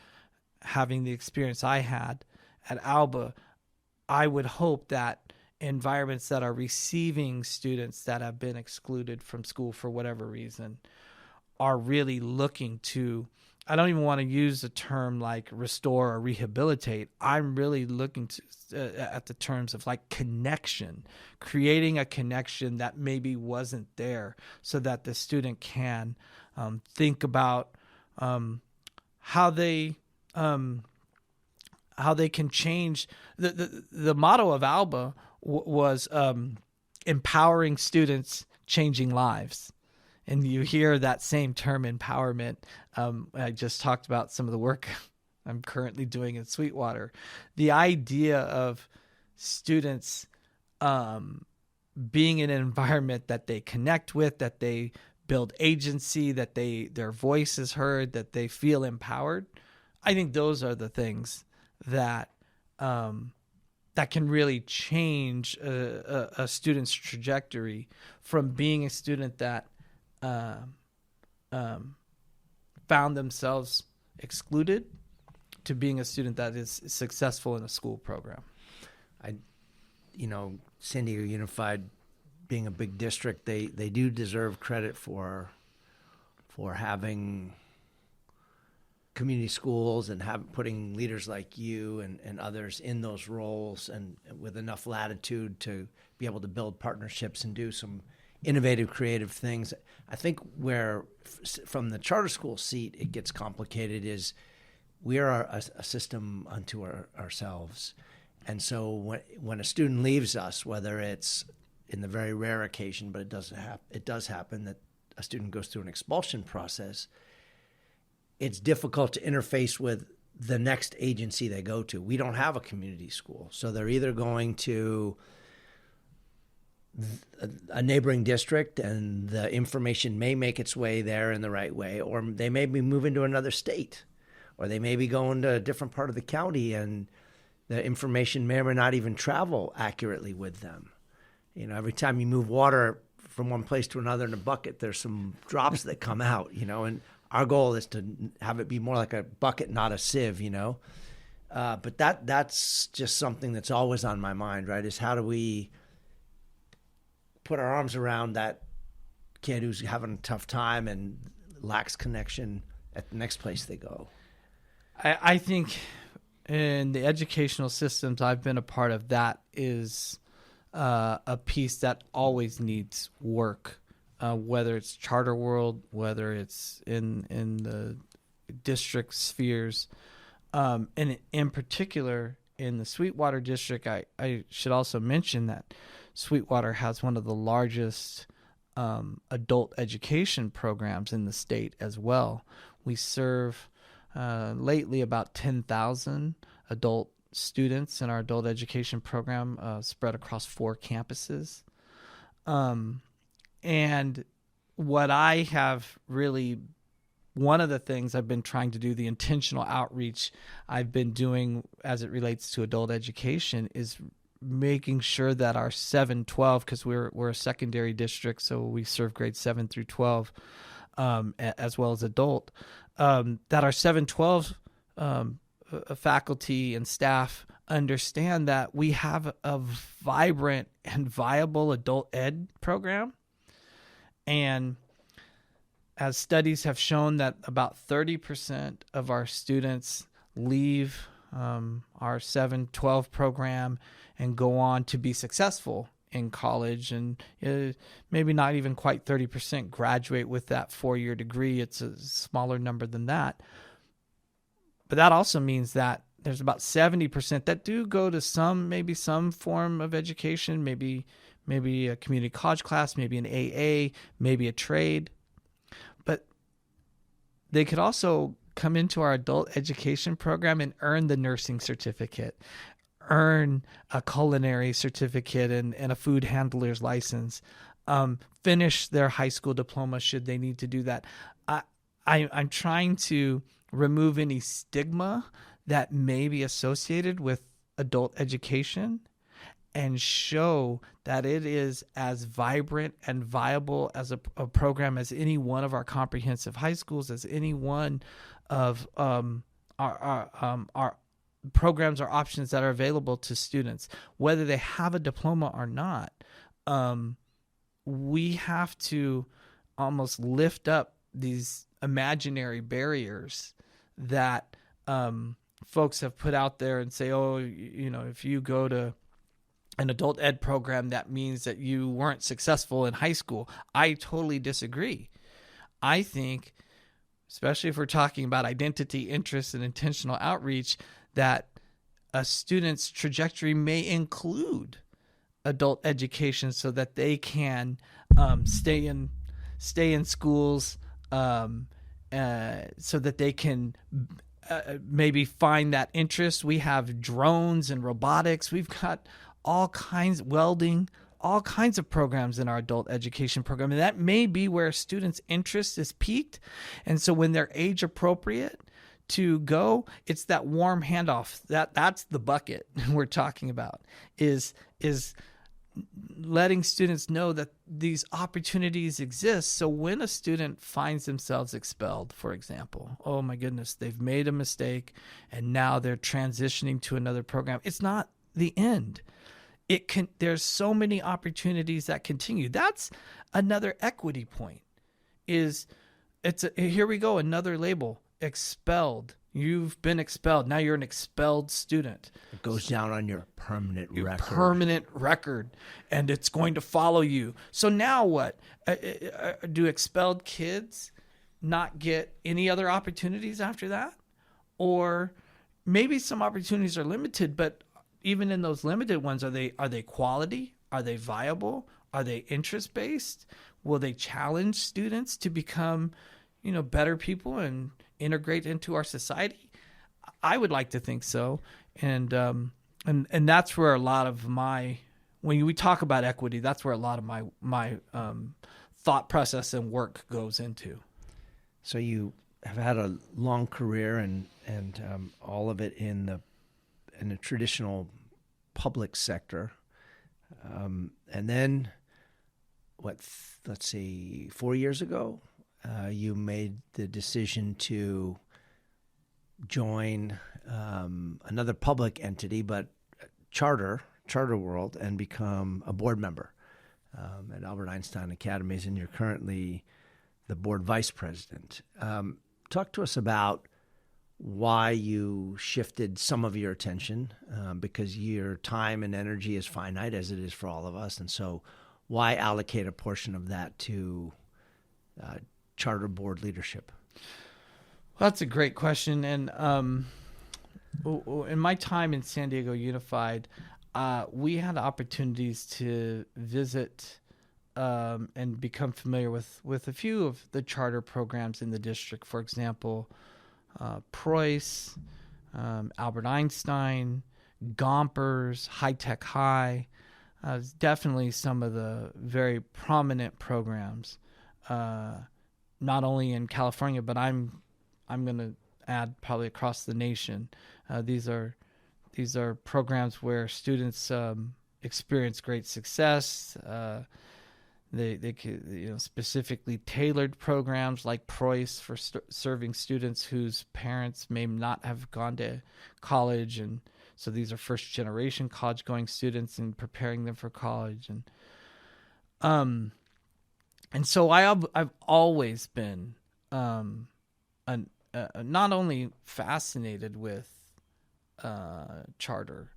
having the experience I had at Alba, I would hope that environments that are receiving students that have been excluded from school for whatever reason are really looking to, I don't even want to use the term like restore or rehabilitate. I'm really looking to at the terms of like connection, creating a connection that maybe wasn't there, so that the student can think about how they can change. The motto of Alba was empowering students, changing lives. And you hear that same term, empowerment. I just talked about some of the work I'm currently doing in Sweetwater. The idea of students being in an environment that they connect with, that they build agency, that their voice is heard, that they feel empowered. I think those are the things that that can really change a student's trajectory from being a student that found themselves excluded to being a student that is successful in a school program.
San Diego Unified being a big district, they do deserve credit for having community schools and putting leaders like you and others in those roles, and with enough latitude to be able to build partnerships and do some innovative, creative things. I think where, from the charter school seat, it gets complicated is we are a system unto ourselves. And so when a student leaves us, whether it's in the very rare occasion, but it does happen that a student goes through an expulsion process, it's difficult to interface with the next agency they go to. We don't have a community school, so they're either going to a neighboring district, and the information may make its way there in the right way, or they may be moving to another state, or they may be going to a different part of the county, and the information may or may not even travel accurately with them. Every time you move water from one place to another in a bucket, there's some drops that come out, and our goal is to have it be more like a bucket, not a sieve, but that's just something that's always on my mind, right? Is how do we put our arms around that kid who's having a tough time and lacks connection at the next place they go?
I think in the educational systems I've been a part of, that is a piece that always needs work, whether it's charter world, whether it's in the district spheres. And in particular, in the Sweetwater district, I should also mention that Sweetwater has one of the largest adult education programs in the state as well. We serve lately about 10,000 adult students in our adult education program, spread across 4 campuses. And what I have really, one of the things I've been trying to do, the intentional outreach I've been doing as it relates to adult education, is making sure that our 7-12, because we're a secondary district, so we serve grades 7 through 12, as well as adult, that our 7-12 faculty and staff understand that we have a vibrant and viable adult ed program, And as studies have shown that about 30% of our students leave our 7-12 program and go on to be successful in college, and maybe not even quite 30% graduate with that 4-year degree. It's a smaller number than that. But that also means that there's about 70% that do go to maybe some form of education, maybe a community college class, maybe an AA, maybe a trade. But they could also come into our adult education program and earn the nursing certificate, earn a culinary certificate and a food handler's license, finish their high school diploma should they need to do that. I'm trying to remove any stigma that may be associated with adult education and show that it is as vibrant and viable as a program as any one of our comprehensive high schools, as any one of our programs or options that are available to students, whether they have a diploma or not. We have to almost lift up these imaginary barriers that folks have put out there and say, oh, if you go to an adult ed program, that means that you weren't successful in high school. I totally disagree. I think, especially if we're talking about identity, interest, and intentional outreach, that a student's trajectory may include adult education so that they can stay in schools, so that they can maybe find that interest. We have drones and robotics. We've got all kinds, welding, all kinds of programs in our adult education program. And that may be where students' interest is piqued. And so when they're age appropriate to go, it's that warm handoff. That's the bucket we're talking about, is letting students know that these opportunities exist. So when a student finds themselves expelled, for example, oh my goodness, they've made a mistake and now they're transitioning to another program. It's not the end. There's so many opportunities that continue. That's another equity point. Here we go, another label, expelled. You've been expelled. Now you're an expelled student.
It goes down on your permanent record.
And it's going to follow you. So now what? Do expelled kids not get any other opportunities after that? Or maybe some opportunities are limited, but even in those limited ones, are they quality? Are they viable? Are they interest-based? Will they challenge students to become, better people and integrate into our society? I would like to think so. And that's where a lot of when we talk about equity, that's where a lot of my thought process and work goes into.
So you have had a long career and all of it in the traditional public sector. And then, let's see, 4 years ago, you made the decision to join another public entity, but charter world, and become a board member at Albert Einstein Academies, and you're currently the board vice president. Talk to us about why you shifted some of your attention, because your time and energy is finite, as it is for all of us. And so why allocate a portion of that to charter board leadership?
Well, that's a great question. And in my time in San Diego Unified, we had opportunities to visit and become familiar with a few of the charter programs in the district. For example, Preuss, Albert Einstein, Gompers, High Tech High, definitely some of the very prominent programs, not only in California, but I'm going to add probably across the nation. These are programs where students experience great success. They specifically tailored programs like Preuss for serving students whose parents may not have gone to college, and so these are first generation college going students and preparing them for college. And And so I've always been not only fascinated with charter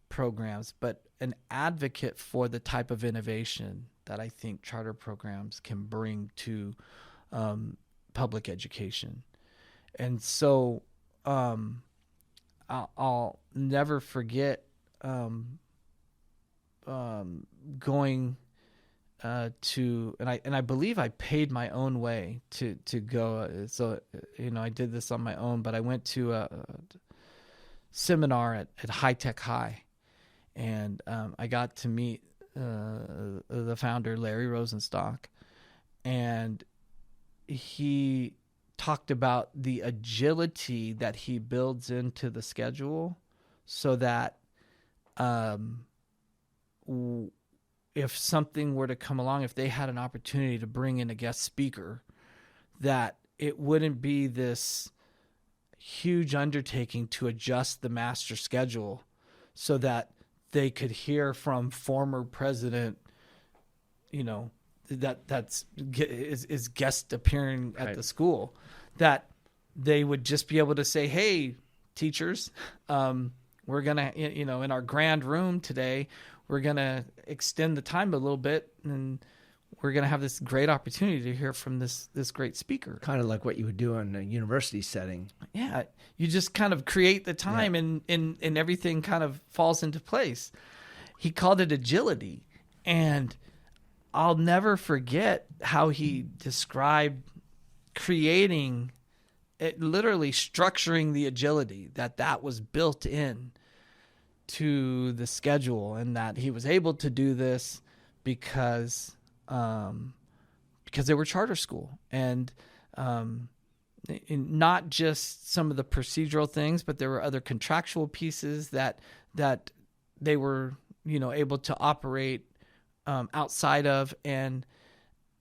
programs, but an advocate for the type of innovation that I think charter programs can bring to public education. And so I'll never forget going to, and I believe I paid my own way to go. So, I did this on my own, but I went to a seminar at High Tech High, and I got to meet the founder, Larry Rosenstock, and he talked about the agility that he builds into the schedule so that if something were to come along, if they had an opportunity to bring in a guest speaker, that it wouldn't be this huge undertaking to adjust the master schedule so that they could hear from former president, that's guest appearing at the school, that they would just be able to say, hey, teachers, we're going to, in our grand room today, we're going to extend the time a little bit, and we're going to have this great opportunity to hear from this great speaker.
Kind of like what you would do in a university setting.
Yeah. You just kind of create the time, and everything kind of falls into place. He called it agility. And I'll never forget how he described creating it, literally structuring the agility that was built in to the schedule, and that he was able to do this because they were charter school, and not just some of the procedural things, but there were other contractual pieces that they were able to operate outside of, and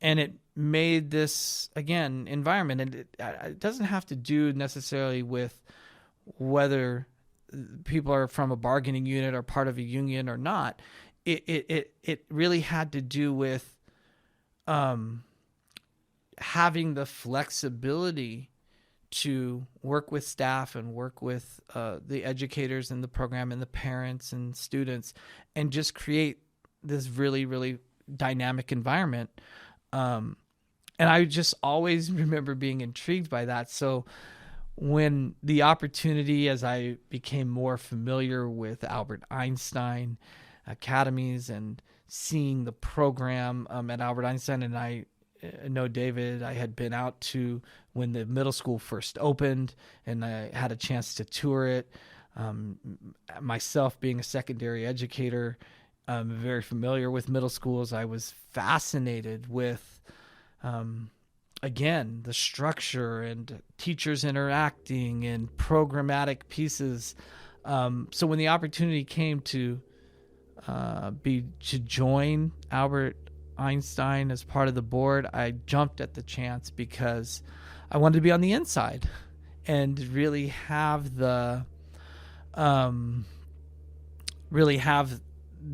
it made this, again, environment. And it doesn't have to do necessarily with whether people are from a bargaining unit or part of a union or not. It really had to do with having the flexibility to work with staff and work with the educators in the program and the parents and students, and just create this really, really dynamic environment. And I just always remember being intrigued by that. So when the opportunity, as I became more familiar with Albert Einstein academies and seeing the program at Albert Einstein, and I know David, I had been out to when the middle school first opened, and I had a chance to tour it. Myself being a secondary educator, I'm very familiar with middle schools. I was fascinated with, again, the structure and teachers interacting and programmatic pieces. So when the opportunity came to join Albert Einstein as part of the board, I jumped at the chance because I wanted to be on the inside and really have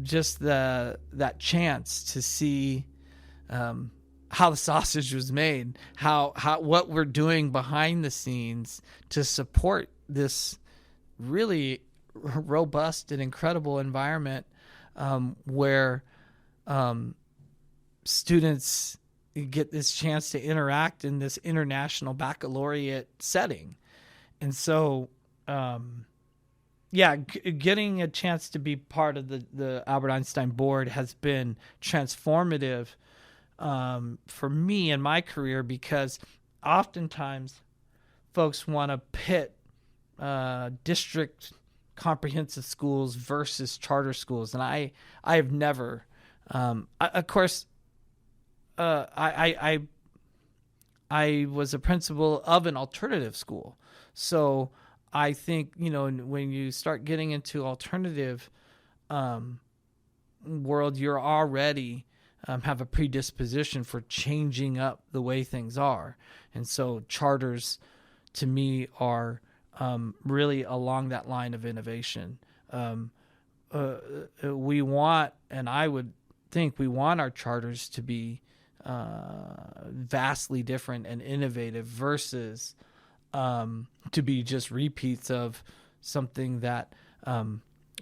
just that chance to see how the sausage was made, how what we're doing behind the scenes to support this really robust and incredible environment where students get this chance to interact in this international baccalaureate setting. And so, getting a chance to be part of the Albert Einstein board has been transformative for me in my career, because oftentimes folks want to pit district comprehensive schools versus charter schools. And I have never, of course, I was a principal of an alternative school. So I think, when you start getting into alternative world, you're already have a predisposition for changing up the way things are. And so charters, to me, are really along that line of innovation. We want, and I would think we want our charters to be vastly different and innovative versus to be just repeats of something that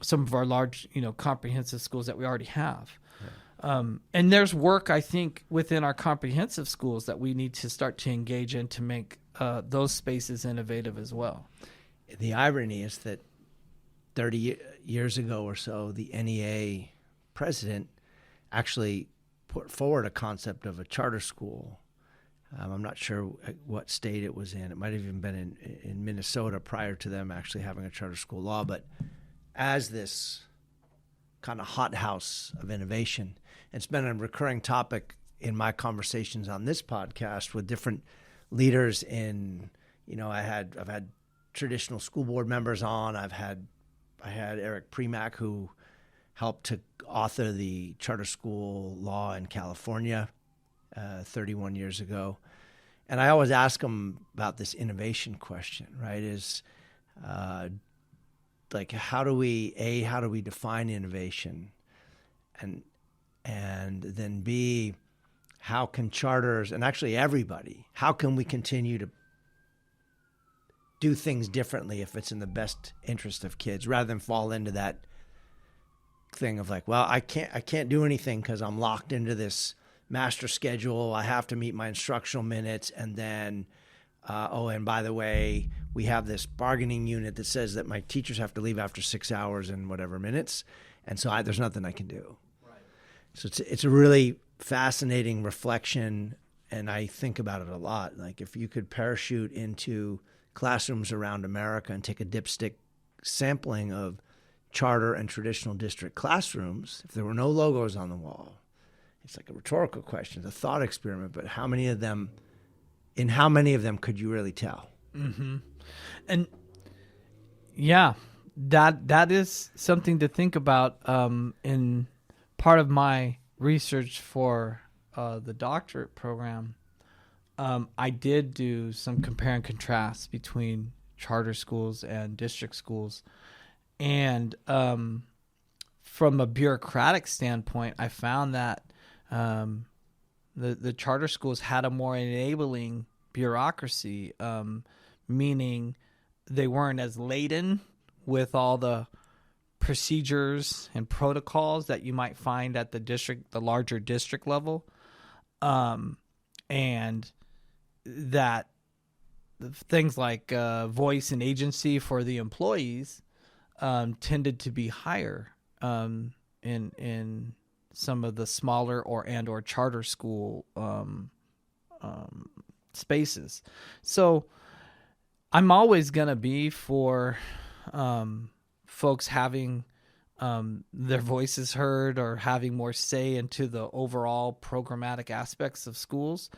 some of our large, comprehensive schools that we already have. And there's work, I think, within our comprehensive schools that we need to start to engage in to make those spaces innovative as well.
The irony is that 30 years ago or so, the NEA president actually put forward a concept of a charter school. I'm not sure what state it was in. It might have even been in Minnesota prior to them actually having a charter school law. But as this kind of hothouse of innovation, it's been a recurring topic in my conversations on this podcast with different leaders in, I've had traditional school board members on. I had Eric Premack, who helped to author the charter school law in California 31 years ago. And I always ask them about this innovation question, right? Is like, how do we define innovation? And then B, how can charters, and actually everybody, how can we continue to do things differently if it's in the best interest of kids, rather than fall into that thing of like, well, I can't do anything because I'm locked into this master schedule. I have to meet my instructional minutes. And then, and by the way, we have this bargaining unit that says that my teachers have to leave after 6 hours and whatever minutes. And so there's nothing I can do. Right. So it's a really fascinating reflection. And I think about it a lot. Like, if you could parachute into classrooms around America and take a dipstick sampling of charter and traditional district classrooms, if there were no logos on the wall, it's like a rhetorical question, it's a thought experiment, but in how many of them could you really tell?
Mm-hmm. And yeah, that is something to think about. In part of my research for the doctorate program, I did do some compare and contrast between charter schools and district schools. And from a bureaucratic standpoint, I found that the charter schools had a more enabling bureaucracy, meaning they weren't as laden with all the procedures and protocols that you might find at the larger district level, and that things like voice and agency for the employees tended to be higher in some of the smaller or charter school spaces. So I'm always going to be for folks having their voices heard or having more say into the overall programmatic aspects of schools.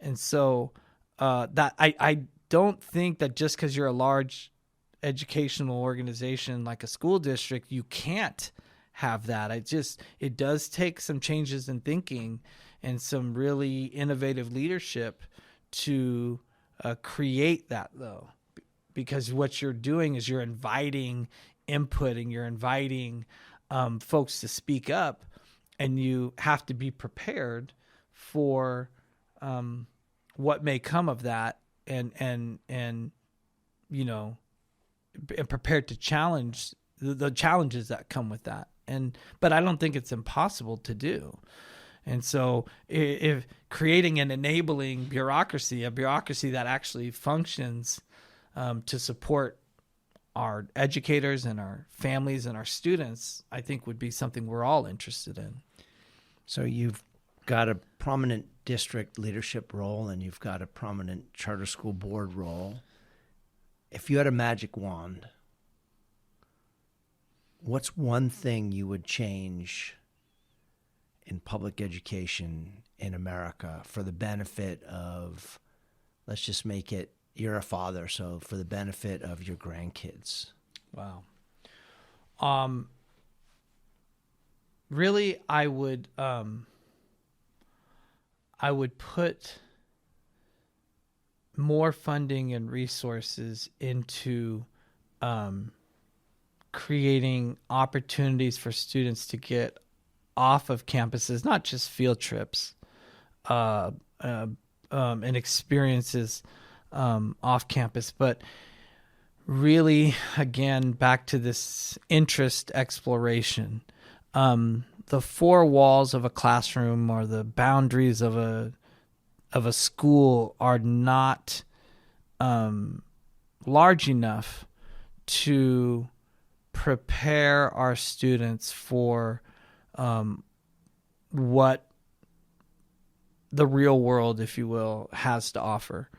And so that I don't think that just because you're a large educational organization like a school district, you can't have that. It does take some changes in thinking and some really innovative leadership to create that, though, because what you're doing is you're inviting input and you're inviting folks to speak up, and you have to be prepared for what may come of that, and prepared to challenge the challenges that come with that. But I don't think it's impossible to do. And so if creating an enabling bureaucracy, a bureaucracy that actually functions to support our educators and our families and our students, I think would be something we're all interested in.
So you've got a prominent district leadership role and you've got a prominent charter school board role. If you had a magic wand, what's one thing you would change in public education in America for the benefit of, let's just make it, you're a father, so for the benefit of your grandkids?
Wow. Really, I would put more funding and resources into creating opportunities for students to get off of campuses, not just field trips, and experiences off campus. But really, again, back to this interest exploration. The four walls of a classroom or the boundaries of a school are not large enough to prepare our students for what the real world, if you will, has to offer.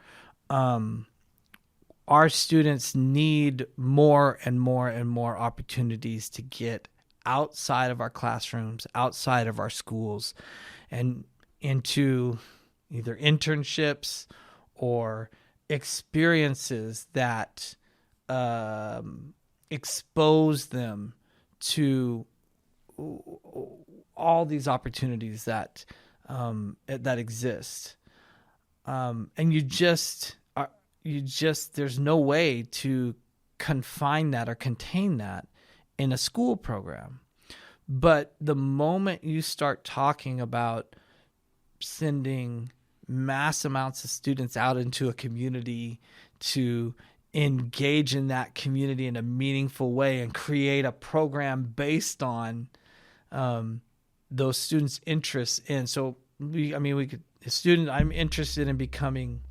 Our students need more and more and more opportunities to get outside of our classrooms, outside of our schools, and into either internships or experiences that expose them to all these opportunities that exist. And there's no way to confine that or contain that in a school program. But the moment you start talking about sending mass amounts of students out into a community to engage in that community in a meaningful way and create a program based on those students' interests in. So I'm interested in becoming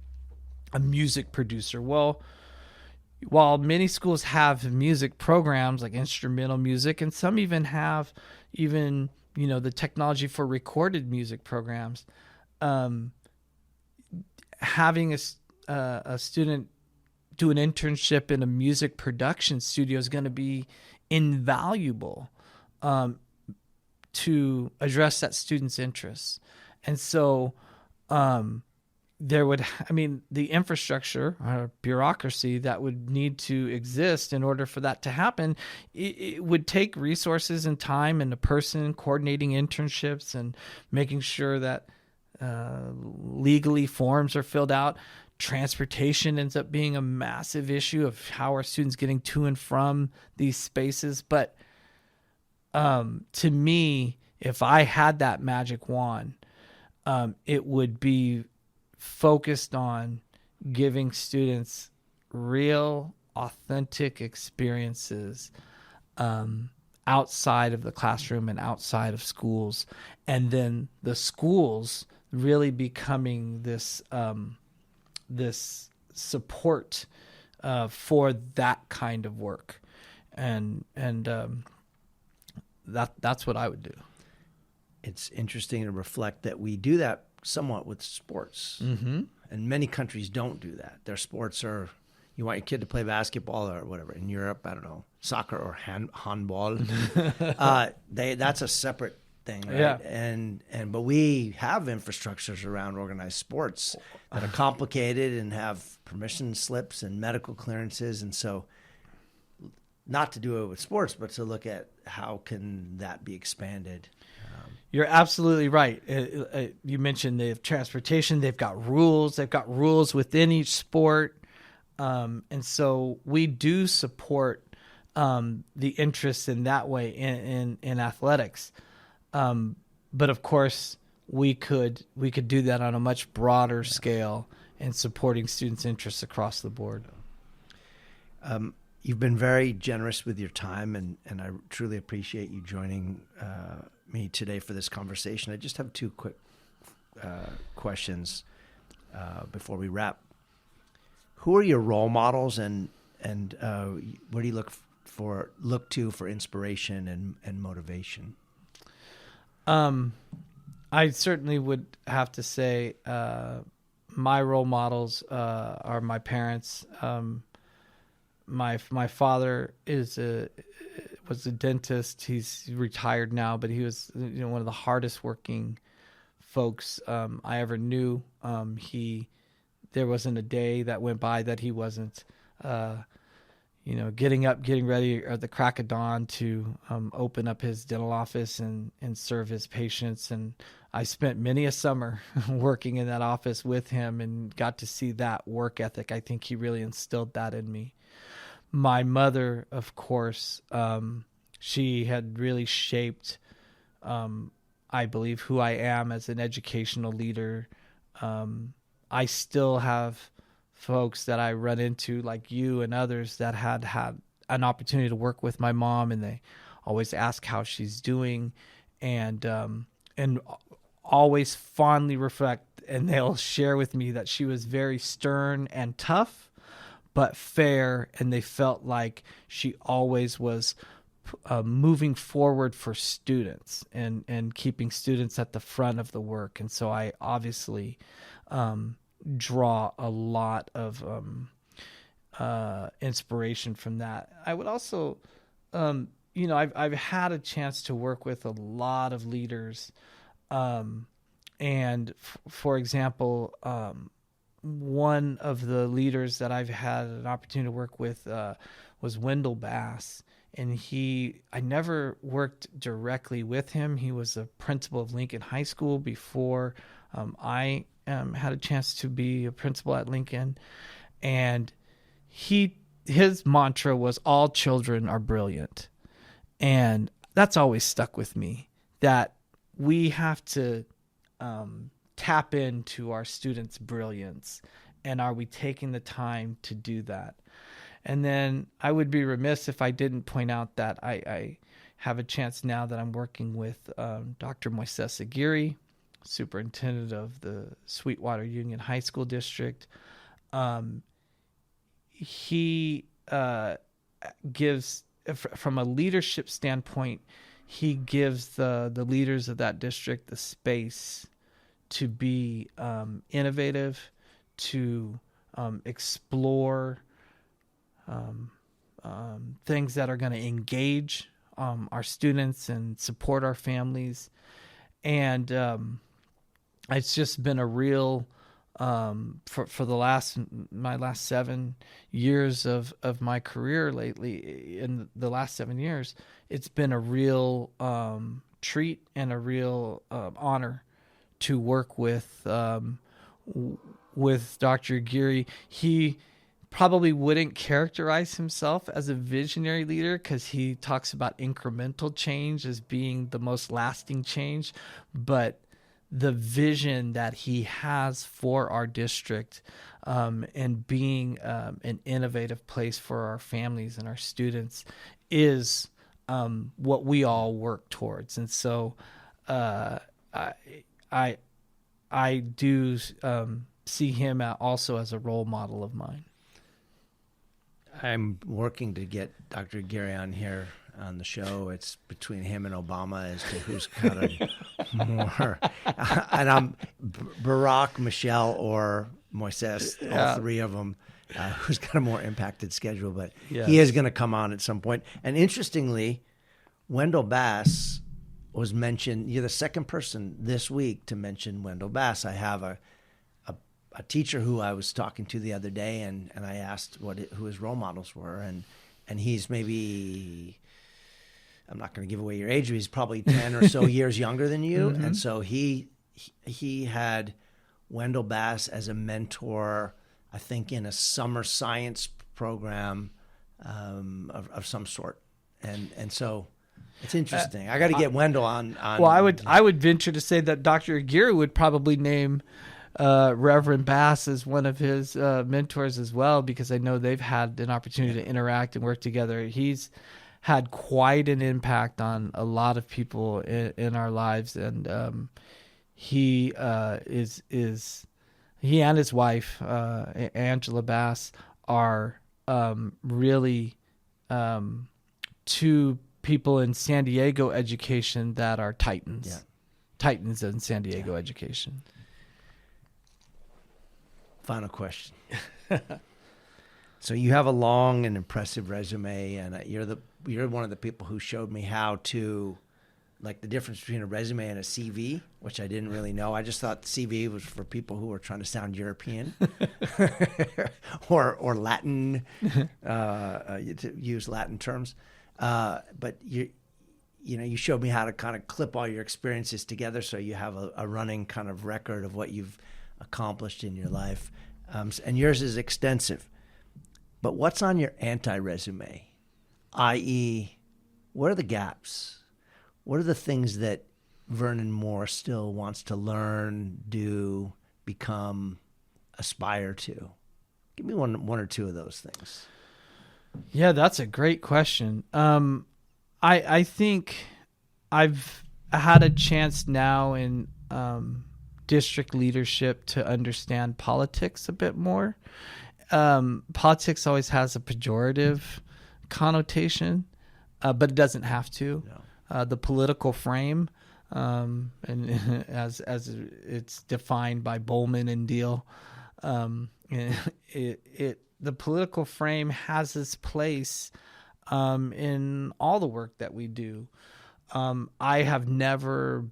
a music producer. Well, while many schools have music programs like instrumental music, and some even have the technology for recorded music programs, having a student do an internship in a music production studio is going to be invaluable to address that student's interests. And so the infrastructure or bureaucracy that would need to exist in order for that to happen, it would take resources and time and a person coordinating internships and making sure that legally forms are filled out. Transportation ends up being a massive issue of how are students getting to and from these spaces. But to me, if I had that magic wand, it would be focused on giving students real, authentic experiences outside of the classroom and outside of schools, and then the schools really becoming this support for that kind of work, and that's what I would do.
It's interesting to reflect that we do that somewhat with sports.
Mm-hmm.
And many countries don't do that. Their sports are, you want your kid to play basketball or whatever. In Europe, I don't know, soccer or handball. That's a separate thing, right?
Yeah.
But we have infrastructures around organized sports that are complicated and have permission slips and medical clearances. And so not to do it with sports, but to look at how can that be expanded.
You're absolutely right. You mentioned they have transportation. They've got rules. They've got rules within each sport. And so we do support the interest in that way in athletics. But of course, we could do that on a much broader scale in supporting students' interests across the board.
You've been very generous with your time, and I truly appreciate you joining me today for this conversation. I just have two quick questions before we wrap. Who are your role models, and where do you look to for inspiration and motivation?
I certainly would have to say my role models are my parents. My father was a dentist. He's retired now, but he was one of the hardest working folks I ever knew. There wasn't a day that went by that he wasn't getting up, getting ready at the crack of dawn to open up his dental office and serve his patients. And I spent many a summer working in that office with him and got to see that work ethic. I think he really instilled that in me. My mother, of course, she had really shaped, I believe, who I am as an educational leader. I still have folks that I run into, like you and others, that had an opportunity to work with my mom, and they always ask how she's doing, and always fondly reflect, and they'll share with me that she was very stern and tough, but fair, and they felt like she always was moving forward for students and keeping students at the front of the work. And so I obviously draw a lot of inspiration from that. I would also, I've had a chance to work with a lot of leaders. For example, one of the leaders that I've had an opportunity to work with was Wendell Bass. And I never worked directly with him. He was a principal of Lincoln High School before I had a chance to be a principal at Lincoln. And his mantra was, all children are brilliant. And that's always stuck with me, that we have to tap into our students' brilliance. And are we taking the time to do that? And then I would be remiss if I didn't point out that I have a chance now that I'm working with Dr. Moises Aguirre, superintendent of the Sweetwater Union High School District. He gives, from a leadership standpoint, he gives the leaders of that district the space to be innovative, to explore things that are going to engage our students and support our families. And it's just been a real, for my last 7 years of my career lately, in the last 7 years, it's been a real treat and a real honor to work with Dr. Aguirre. He probably wouldn't characterize himself as a visionary leader because he talks about incremental change as being the most lasting change. But the vision that he has for our district and being an innovative place for our families and our students is what we all work towards. And so I do see him also as a role model of mine.
I'm working to get Dr. Aguirre on here on the show. It's between him and Obama as to who's kind of more. And I'm Barack, Michelle, or Moises, all three of them, who's got a more impacted schedule. But he is going to come on at some point. And interestingly, Wendell Bass was mentioned. You're the second person this week to mention Wendell Bass. I have a teacher who I was talking to the other day, and I asked who his role models were, and he's maybe, I'm not going to give away your age, but he's probably 10 or so years younger than you. Mm-hmm. And so he had Wendell Bass as a mentor, I think, in a summer science program of some sort. And so it's interesting. I got to get Wendell on.
Well, I would venture to say that Dr. Aguirre would probably name Reverend Bass is one of his mentors as well, because I know they've had an opportunity to interact and work together. He's had quite an impact on a lot of people in our lives, and he and his wife Angela Bass are really two people in San Diego education that are titans in San Diego education.
Final question. So you have a long and impressive resume, and you're one of the people who showed me how to, like, the difference between a resume and a CV, which I didn't really know. I just thought CV was for people who were trying to sound European or Latin, to use Latin terms. But you showed me how to kind of clip all your experiences together, so you have a running kind of record of what you've accomplished in your life, and yours is extensive. But what's on your anti-resume? I.e., what are the gaps? What are the things that Vernon Moore still wants to learn, do, become, aspire to? Give me one or two of those things.
Yeah, that's a great question. I think I've had a chance now in district leadership to understand politics a bit more. Politics always has a pejorative connotation, but it doesn't have to. No. The political frame, and as it's defined by Bowman and Deal, the political frame has its place in all the work that we do. I have never,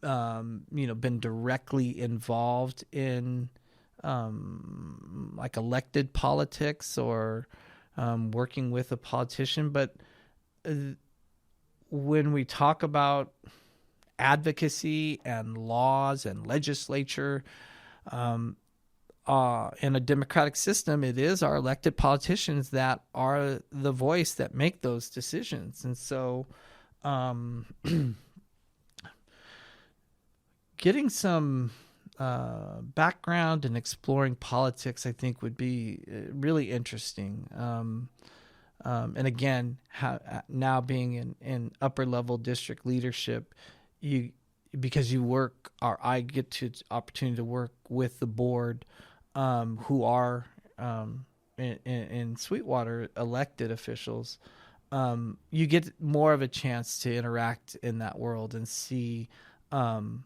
been directly involved in like elected politics or working with a politician, but when we talk about advocacy and laws and legislature, in a democratic system, it is our elected politicians that are the voice that make those decisions. And so getting some background and exploring politics, I think, would be really interesting. And again, now being in upper level district leadership, because I get to opportunity to work with the board, who are in Sweetwater elected officials. You get more of a chance to interact in that world and see some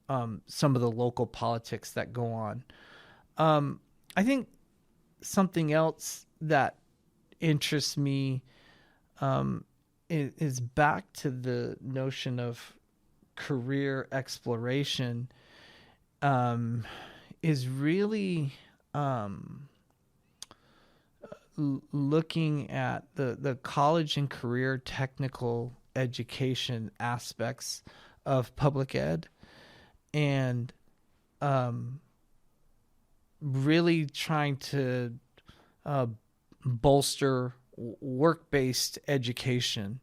of the local politics that go on. I think something else that interests me is back to the notion of career exploration, is really looking at the college and career technical education aspects of public ed, and really trying to bolster work-based education.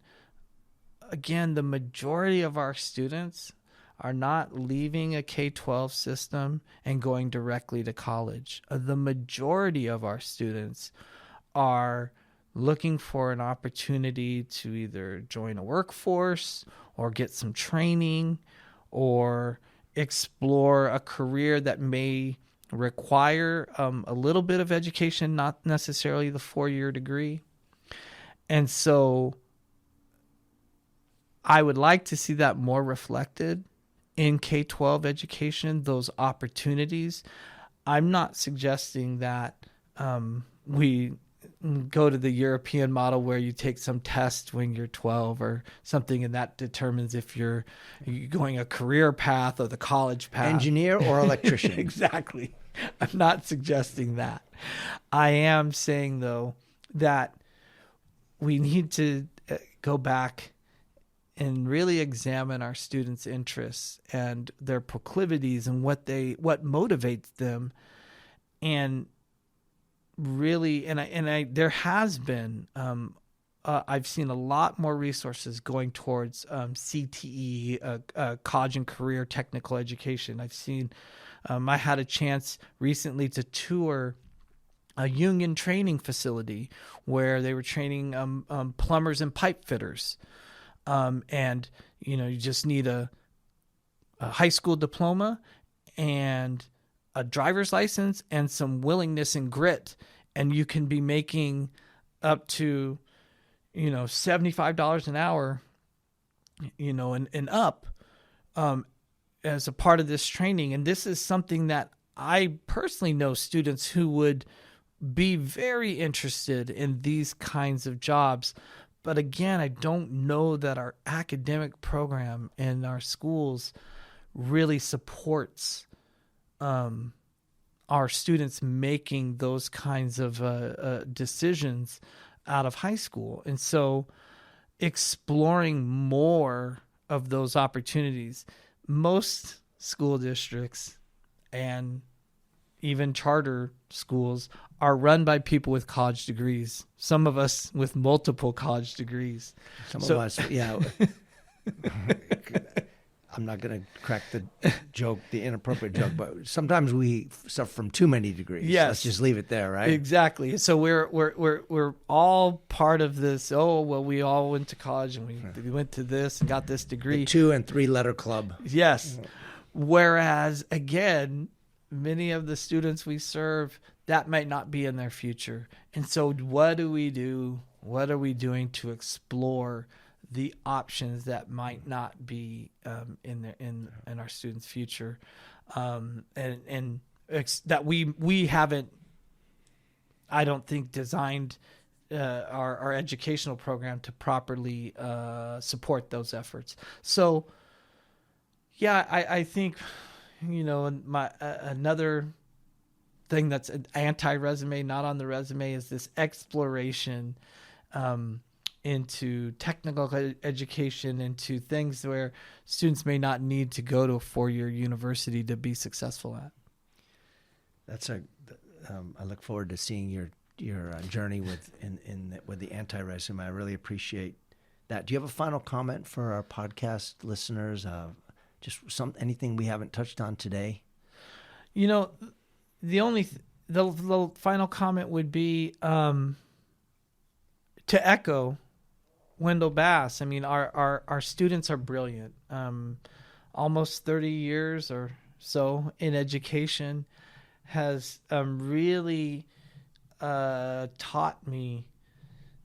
Again, the majority of our students are not leaving a K-12 system and going directly to college. The majority of our students are looking for an opportunity to either join a workforce or get some training or explore a career that may require a little bit of education, not necessarily the 4-year degree. And so I would like to see that more reflected in K-12 education, those opportunities. I'm not suggesting that we go to the European model where you take some test when you're 12 or something, and that determines if you're going a career path or the college path.
Engineer or electrician.
Exactly. I'm not suggesting that. I am saying, though, that we need to go back and really examine our students' interests and their proclivities and what motivates them, and really, there has been I've seen a lot more resources going towards CTE, college and career technical education. I've seen I had a chance recently to tour a union training facility where they were training plumbers and pipe fitters. And, you just need a high school diploma and a driver's license and some willingness and grit. And you can be making up to, $75 an hour, and up, as a part of this training. And this is something that I personally know students who would be very interested in these kinds of jobs. But again, I don't know that our academic program in our schools really supports our students making those kinds of decisions out of high school. And so exploring more of those opportunities. Most school districts and even charter schools are run by people with college degrees. Some of us with multiple college degrees.
Some of us, yeah. I'm not going to crack the joke, the inappropriate joke, but sometimes we suffer from too many degrees.
Yes.
Let's just leave it there, right?
Exactly. So we're all part of this. Oh, well, we all went to college and we went to this and got this degree.
The 2 and 3 letter club.
Yes. Whereas, again, many of the students we serve, that might not be in their future. And so what do we do? What are we doing to explore the options that might not be in our students' future, that we haven't, I don't think, designed our educational program to properly support those efforts. So, yeah, I think, another thing that's an anti-resume, not on the resume, is this exploration into technical education, into things where students may not need to go to a 4-year university to be successful at.
I look forward to seeing your journey with the anti-resume. I really appreciate that. Do you have a final comment for our podcast listeners? Just anything we haven't touched on today?
The final comment would be to echo Wendell Bass. I mean, our students are brilliant. Almost 30 years or so in education has really taught me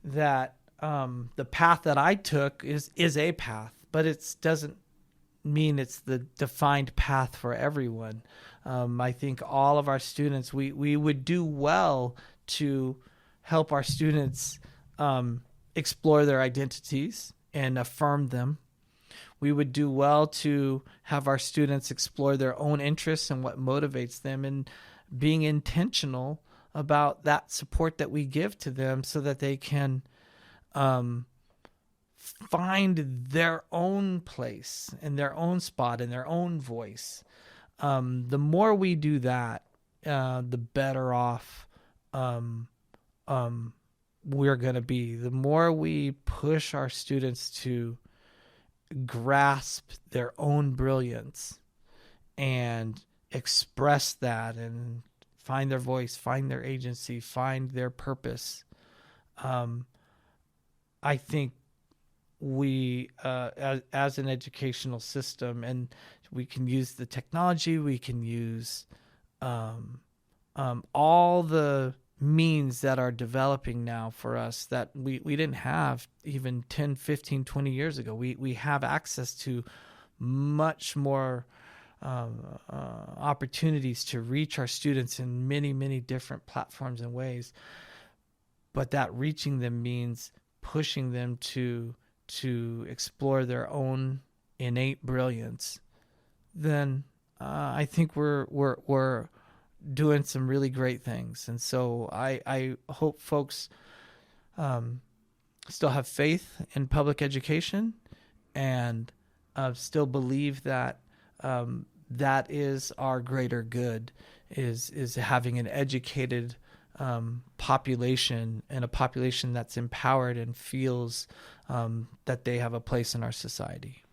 that the path that I took is a path, but it doesn't mean it's the defined path for everyone. I think all of our students, we would do well to help our students explore their identities and affirm them. We would do well to have our students explore their own interests and what motivates them, and being intentional about that support that we give to them so that they can find their own place and their own spot and their own voice. The more we do that, the better off we're going to be. The more we push our students to grasp their own brilliance and express that and find their voice, find their agency, find their purpose, I think we, as an educational system, and we can use the technology, we can use all the means that are developing now for us that we didn't have even 10, 15, 20 years ago. We have access to much more opportunities to reach our students in many, many different platforms and ways. But that reaching them means pushing them to explore their own innate brilliance. Then I think we're doing some really great things. And so I hope folks still have faith in public education and still believe that that is our greater good, is having an educated population, and a population that's empowered and feels that they have a place in our society.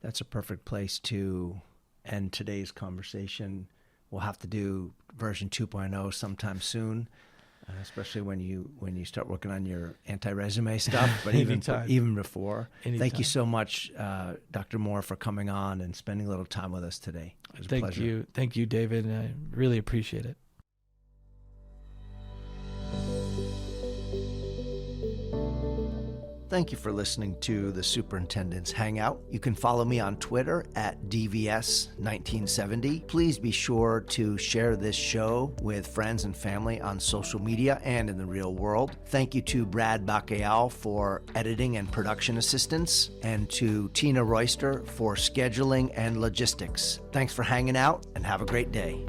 That's a perfect place to end today's conversation. We'll have to do version 2.0 sometime soon, especially when you start working on your anti-resume stuff, but even before. Anytime. Thank you so much, Dr. Moore, for coming on and spending a little time with us today. It was a pleasure.
Thank you, David. I really appreciate it.
Thank you for listening to the Superintendent's Hangout. You can follow me on Twitter at DVS1970. Please be sure to share this show with friends and family on social media and in the real world. Thank you to Brad Bacayal for editing and production assistance, and to Tina Royster for scheduling and logistics. Thanks for hanging out, and have a great day.